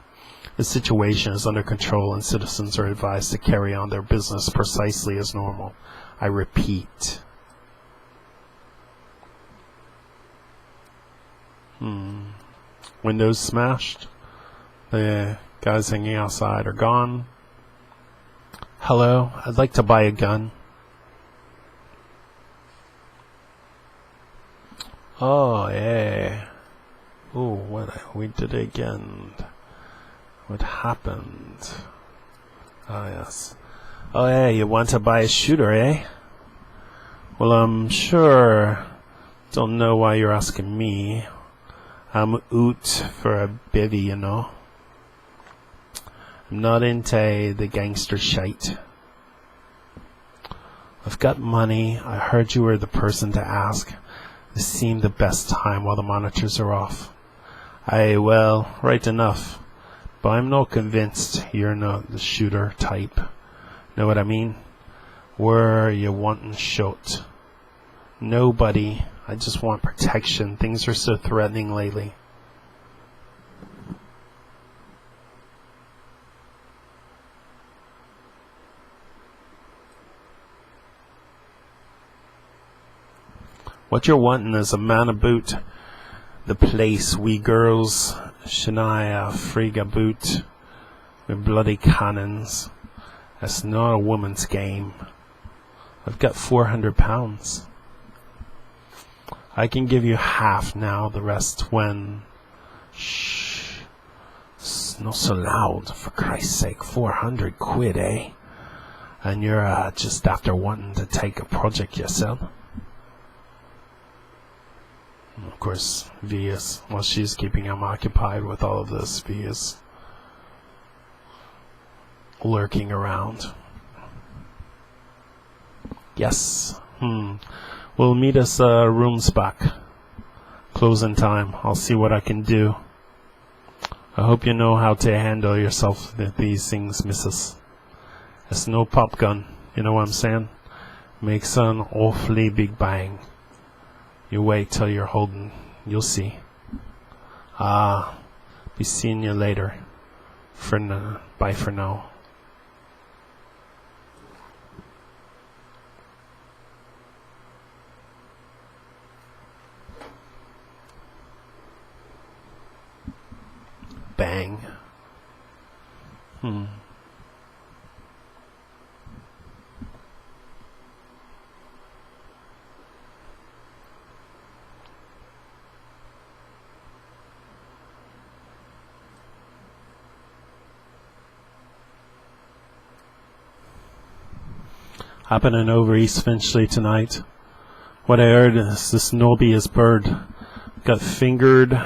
The situation is under control and citizens are advised to carry on their business precisely as normal. I repeat. Windows smashed. The guys hanging outside are gone. Hello, I'd like to buy a gun. Oh, yeah. Oh, we did it again. What happened? Ah, yes. Oh, yeah, you want to buy a shooter, eh? Well, I'm sure. Don't know why you're asking me. I'm out for a bivvy, you know. I'm not into the gangster shite. I've got money. I heard you were the person to ask. This seemed the best time while the monitors are off. Aye, well, right enough. But I'm not convinced you're not the shooter type. Know what I mean? Where you wantin' shot? Nobody. I just want protection. Things are so threatening lately. What you're wanting is a man about the place, we girls, Shania Friga boot with bloody cannons. That's not a woman's game. I've got £400. I can give you half now, the rest when... Shh. It's not so loud, for Christ's sake. 400 quid, eh? And you're just after wanting to take a project yourself. Of course, V is, well, she's keeping him occupied with all of this. V is lurking around. Yes. We'll meet us rooms back. Closing time. I'll see what I can do. I hope you know how to handle yourself with these things, missus. It's no pop gun. You know what I'm saying? Makes an awfully big bang. You wait till you're holding. You'll see. Be seeing you later. Bye for now. Bang. Happening over East Finchley tonight. What I heard is this nobiest bird got fingered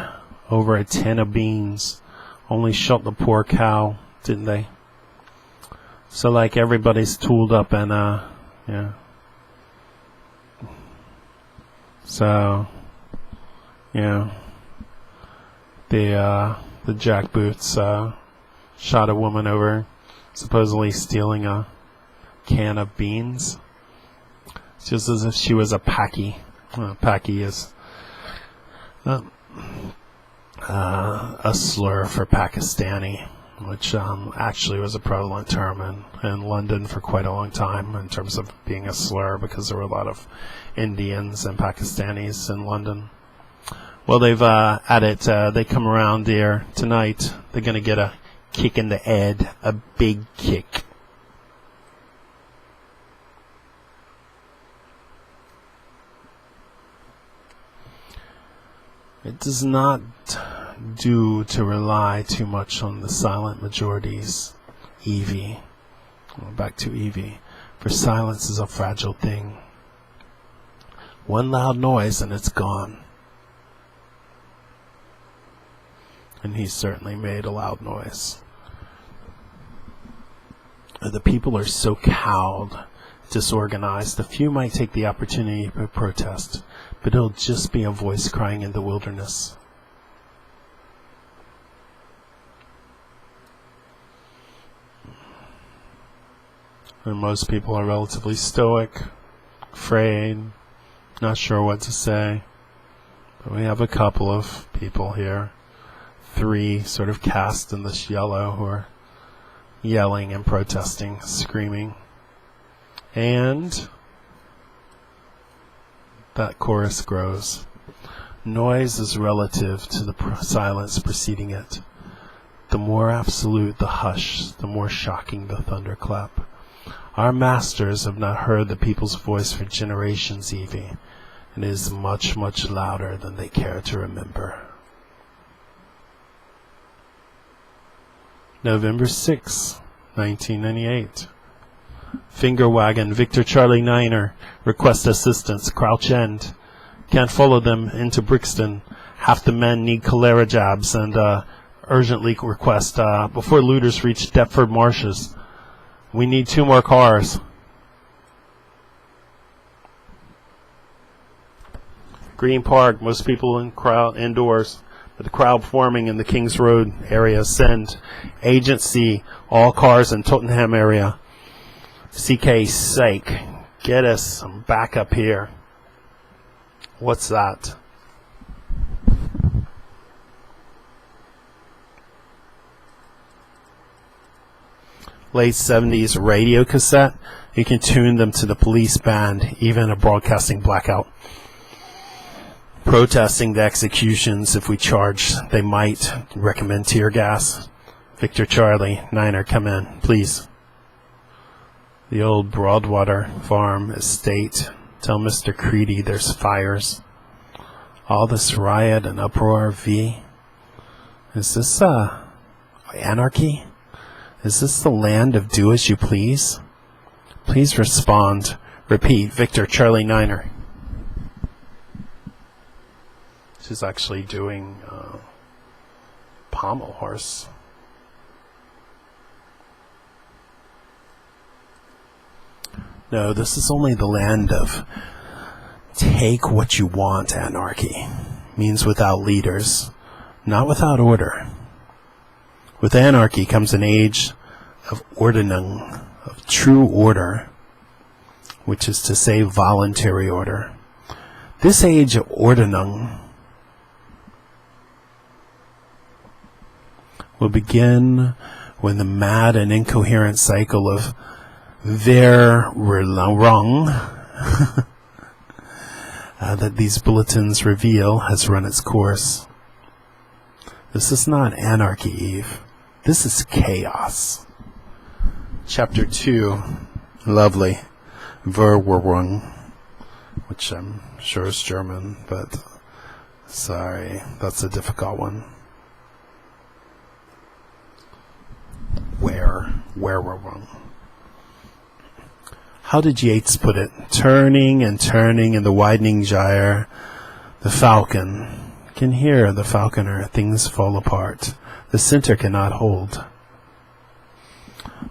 over a tin of beans only shot the poor cow, didn't they? So like everybody's tooled up and yeah. So yeah, the jackboots shot a woman over, supposedly stealing a can of beans, just as if she was a Paki. Paki is a slur for Pakistani, which actually was a prevalent term in London for quite a long time in terms of being a slur, because there were a lot of Indians and Pakistanis in London. Well, they've added, they come around here tonight. They're going to get a kick in the head, a big kick. It does not do to rely too much on the silent majorities. Evie. Back to Evie. For silence is a fragile thing. One loud noise and it's gone. And he certainly made a loud noise. The people are so cowed, disorganized, a few might take the opportunity to protest, but it'll just be a voice crying in the wilderness. And most people are relatively stoic, afraid, not sure what to say. But we have a couple of people here, 3 sort of cast in this yellow, who are yelling and protesting, screaming. And that chorus grows. Noise is relative to the silence preceding it. The more absolute the hush, the more shocking the thunderclap. Our masters have not heard the people's voice for generations, Evie, and it is much, much louder than they care to remember. November 6, 1998. Finger wagon, Victor Charlie Niner, request assistance, Crouch End. Can't follow them into Brixton. Half the men need cholera jabs and urgently request before looters reach Deptford Marshes. We need 2 more cars. Green Park, most people indoors. But the crowd forming in the Kings Road area. Send agency, all cars in Tottenham area. CK's sake, get us some backup here. What's that? Late 70s radio cassette. You can tune them to the police band, even a broadcasting blackout. Protesting the executions. If we charge, they might recommend tear gas. Victor Charlie, Niner, come in, please. The old Broadwater farm estate. Tell Mr. Creedy there's fires. All this riot and uproar, V. Is this, anarchy? Is this the land of do as you please? Please respond. Repeat, Victor Charlie Niner. She's actually doing pommel horse. No, this is only the land of take what you want anarchy. Means without leaders, not without order. With anarchy comes an age of Ordnung, of true order, which is to say voluntary order. This age of Ordnung will begin when the mad and incoherent cycle of Verwirrung that these bulletins reveal has run its course. This is not anarchy, Eve. This is chaos. Chapter 2, lovely, Verwirrung, which I'm sure is German, but sorry, that's a difficult one. Verwirrung. How did Yeats put it? Turning and turning in the widening gyre, the falcon can hear the falconer. Things fall apart. The center cannot hold.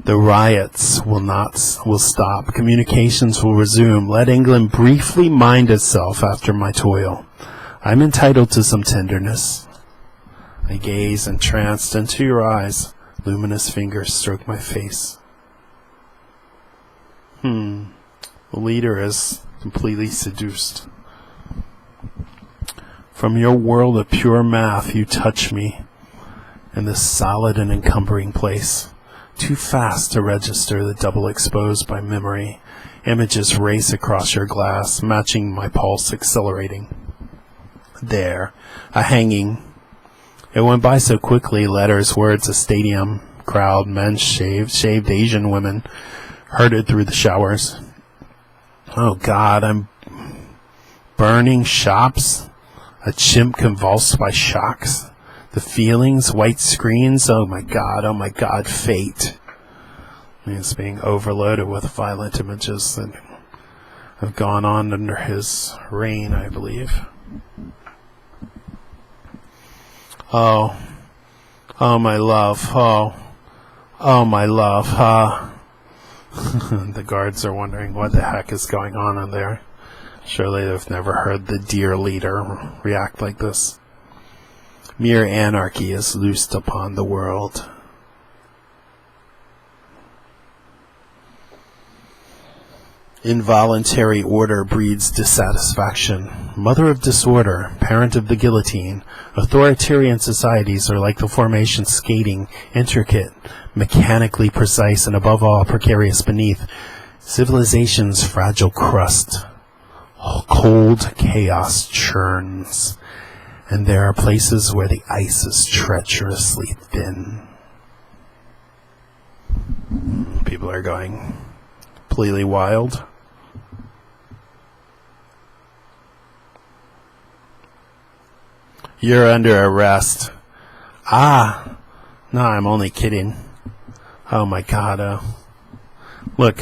The riots will stop. Communications will resume. Let England briefly mind itself after my toil. I'm entitled to some tenderness. I gaze entranced into your eyes. Luminous fingers stroke my face. The leader is completely seduced. From your world of pure math, you touch me in this solid and encumbering place. Too fast to register the double exposed by memory. Images race across your glass, matching my pulse, accelerating. There, a hanging. It went by so quickly, letters, words, a stadium, crowd, men shaved Asian women, herded through the showers. Oh God, I'm burning shops, a chimp convulsed by shocks. The feelings, white screens, oh my God, fate. He's being overloaded with violent images that have gone on under his reign, I believe. Oh my love, oh my love, The guards are wondering what the heck is going on in there. Surely they've never heard the dear leader react like this. Mere anarchy is loosed upon the world. Involuntary order breeds dissatisfaction. Mother of disorder, parent of the guillotine, authoritarian societies are like the formation skating, intricate, mechanically precise, and above all precarious beneath civilization's fragile crust. Cold chaos churns, and there are places where the ice is treacherously thin. People are going completely wild. You're under arrest. Ah, no, I'm only kidding. Oh my God. Look,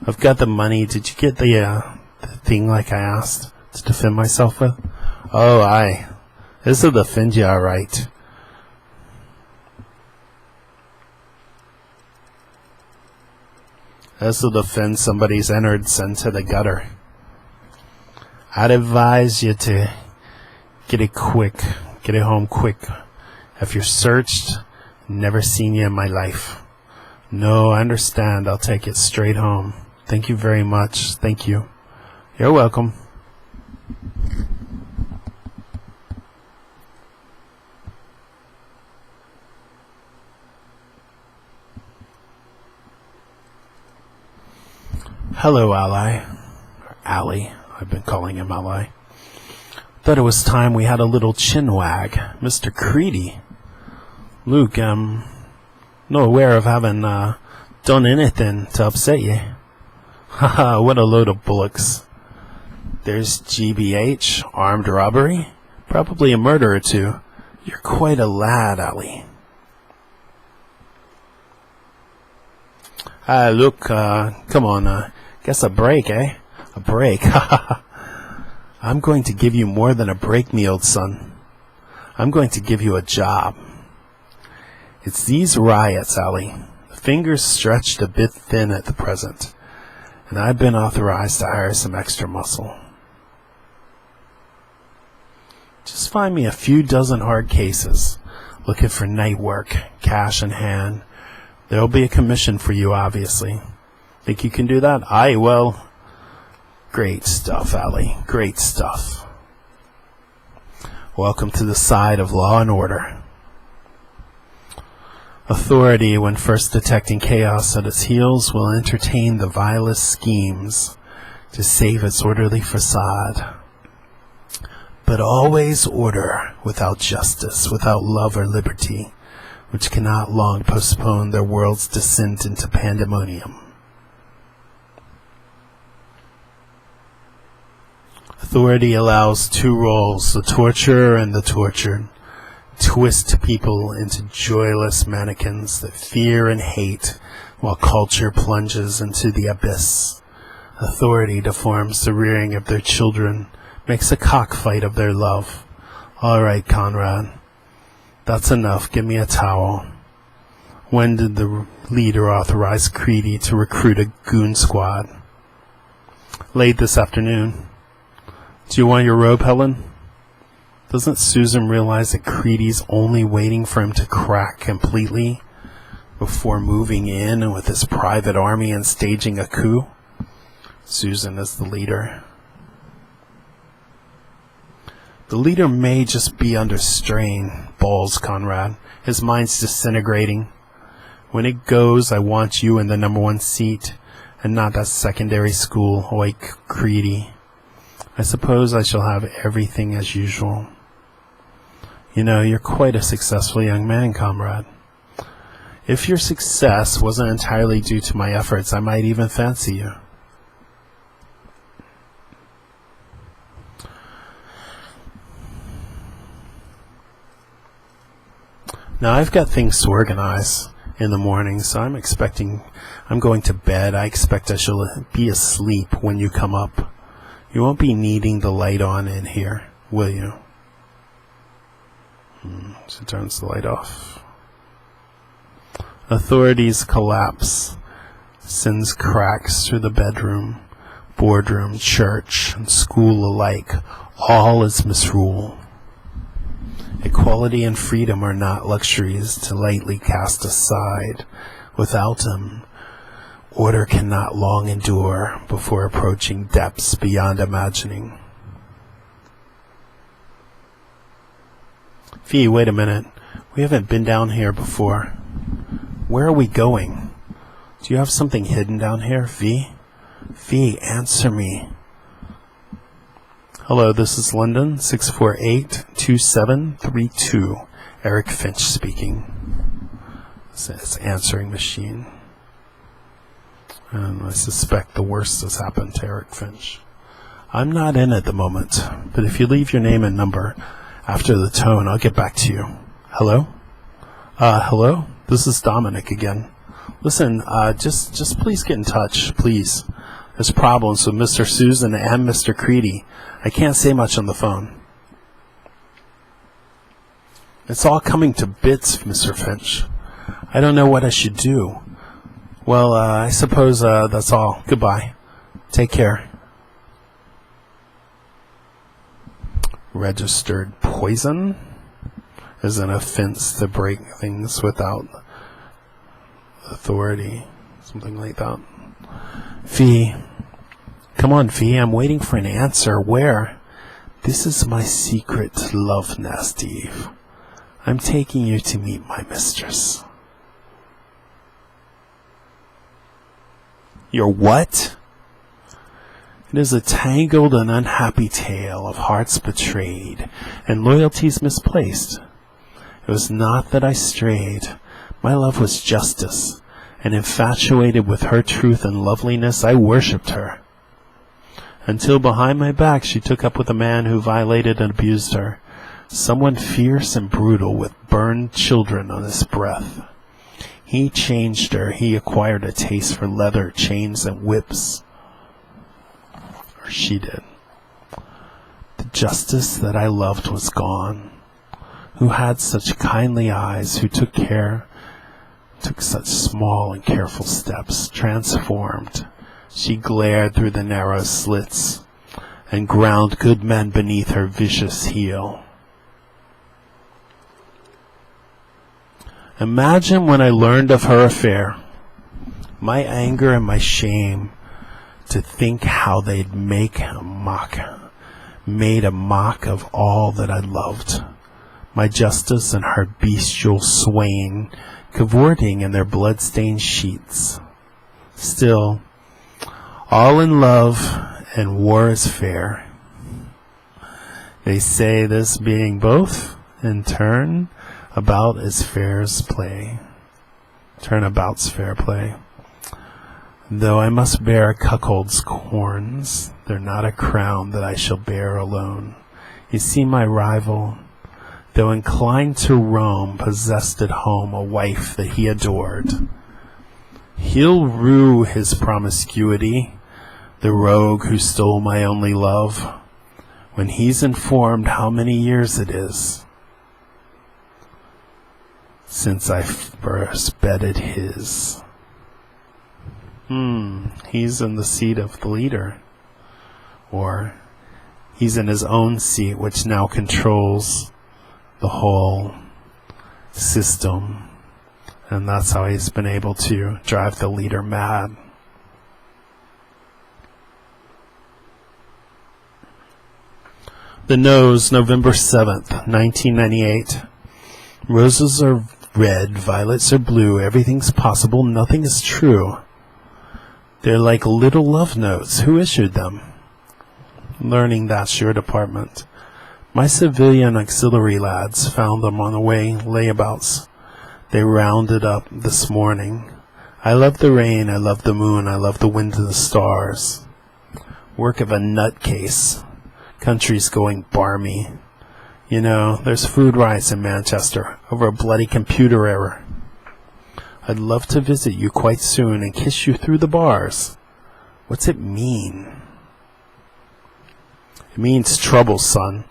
I've got the money. Did you get the thing like I asked to defend myself with? Oh, aye. This'll defend you all right. This'll defend somebody's innards into the gutter. I'd advise you to get it quick. Get it home quick. If you're searched, never seen you in my life. No, I understand. I'll take it straight home. Thank you very much. Thank you. You're welcome. Hello, Ally. Or Ally. I've been calling him Ally. Thought it was time we had a little chinwag. Mr. Creedy. Luke, I'm not aware of having done anything to upset you. Haha, what a load of bullocks. There's GBH, armed robbery, probably a murder or two. You're quite a lad, Ally. Look, come on, guess a break, eh? A break, haha. I'm going to give you more than a break, me old son. I'm going to give you a job. It's these riots, Ally. The fingers stretched a bit thin at the present, and I've been authorized to hire some extra muscle. Just find me a few dozen hard cases, looking for night work, cash in hand. There'll be a commission for you, obviously. Think you can do that? Aye, well, great stuff, Ally. Great stuff. Welcome to the side of law and order. Authority, when first detecting chaos at its heels, will entertain the vilest schemes to save its orderly facade. But always order without justice, without love or liberty, which cannot long postpone their world's descent into pandemonium. Authority allows two roles, the torturer and the tortured, twist people into joyless mannequins that fear and hate, while culture plunges into the abyss. Authority deforms the rearing of their children, makes a cockfight of their love. All right, Conrad. That's enough. Give me a towel. When did the leader authorize Creedy to recruit a goon squad? Late this afternoon. Do you want your robe, Helen? Doesn't Susan realize that Creedy's only waiting for him to crack completely before moving in with his private army and staging a coup? Susan is the leader. The leader may just be under strain, bawls Conrad. His mind's disintegrating. When it goes, I want you in the number 1 seat, and not that secondary school like Creedy. I suppose I shall have everything as usual. You know, you're quite a successful young man, comrade. If your success wasn't entirely due to my efforts, I might even fancy you. Now, I've got things to organize in the morning, so I'm going to bed. I expect I shall be asleep when you come up. You won't be needing the light on in here, will you? She turns the light off. Authorities collapse. Sends cracks through the bedroom, boardroom, church, and school alike. All is misrule. Equality and freedom are not luxuries to lightly cast aside. Without them, order cannot long endure before approaching depths beyond imagining. Fee, wait a minute. We haven't been down here before. Where are we going? Do you have something hidden down here, Fee? Fee, answer me. Hello, this is London, 648-2732. Eric Finch speaking. It's answering machine. And I suspect the worst has happened to Eric Finch. I'm not in at the moment, but if you leave your name and number after the tone, I'll get back to you. Hello? Hello? This is Dominic again. Listen, just please get in touch, please. There's problems with Mr. Susan and Mr. Creedy. I can't say much on the phone. It's all coming to bits, Mr. Finch. I don't know what I should do. Well, I suppose that's all. Goodbye. Take care. Registered poison is an offense to break things without authority. Something like that. Fee. Come on, Fee. I'm waiting for an answer. Where? This is my secret love nest, Eve. I'm taking you to meet my mistress. Your what? It is a tangled and unhappy tale of hearts betrayed and loyalties misplaced. It was not that I strayed. My love was justice, and infatuated with her truth and loveliness, I worshipped her. Until behind my back she took up with a man who violated and abused her, someone fierce and brutal with burned children on his breath. He changed her. He acquired a taste for leather, chains, and whips. Or she did. The justice that I loved was gone. Who had such kindly eyes, who took such small and careful steps, transformed. She glared through the narrow slits and ground good men beneath her vicious heel. Imagine when I learned of her affair, my anger and my shame to think how they'd made a mock of all that I loved. My justice and her bestial swain, cavorting in their blood-stained sheets. Still, all in love and war is fair. They say this being both, in turn, about is fair's play. Turnabout's fair play. Though I must bear a cuckold's horns, they're not a crown that I shall bear alone. You see, my rival, though inclined to roam, possessed at home a wife that he adored. He'll rue his promiscuity, the rogue who stole my only love. when he's informed how many years it is since I first bedded his. He's in the seat of the leader. Or he's in his own seat, which now controls the whole system. And that's how he's been able to drive the leader mad. The Nose, November 7th, 1998. Roses are red, violets are blue, everything's possible, nothing is true. They're like little love notes. Who issued them? Learning that's your department. My civilian auxiliary lads found them on the way layabouts. They rounded up this morning. I love the rain, I love the moon, I love the wind and the stars. Work of a nutcase. Country's going barmy. You know, there's food riots in Manchester over a bloody computer error. I'd love to visit you quite soon and kiss you through the bars. What's it mean? It means trouble, son.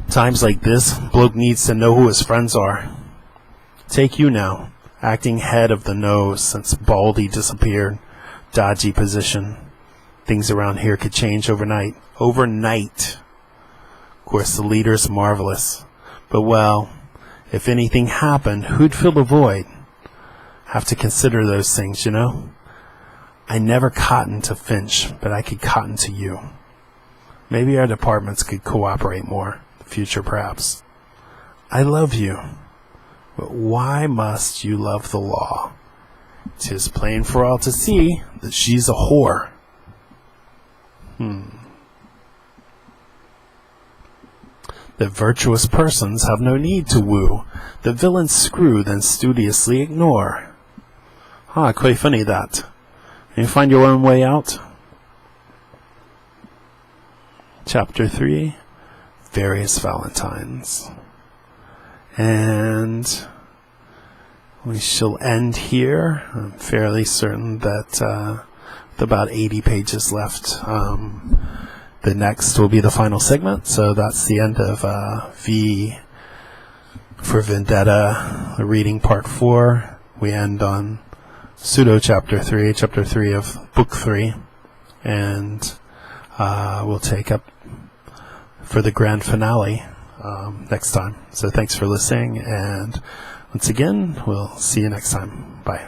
Times like this, bloke needs to know who his friends are. Take you now, acting head of the Nose since Baldy disappeared. Dodgy position. Things around here could change overnight. Overnight. Of course, the leader's marvelous. But, well, if anything happened, who'd fill the void? Have to consider those things, you know? I never cottoned to Finch, but I could cotton to you. Maybe our departments could cooperate more. The future, perhaps. I love you. But why must you love the law? 'Tis plain for all to see that she's a whore. That virtuous persons have no need to woo. The villains screw, then studiously ignore. Quite funny that. Can you find your own way out? Chapter 3, Various Valentines. And we shall end here. I'm fairly certain that with about 80 pages left, the next will be the final segment. So that's the end of V for Vendetta, reading part 4. We end on pseudo chapter 3 of book 3. And we'll take up for the grand finale next time. So thanks for listening, and once again, we'll see you next time. Bye.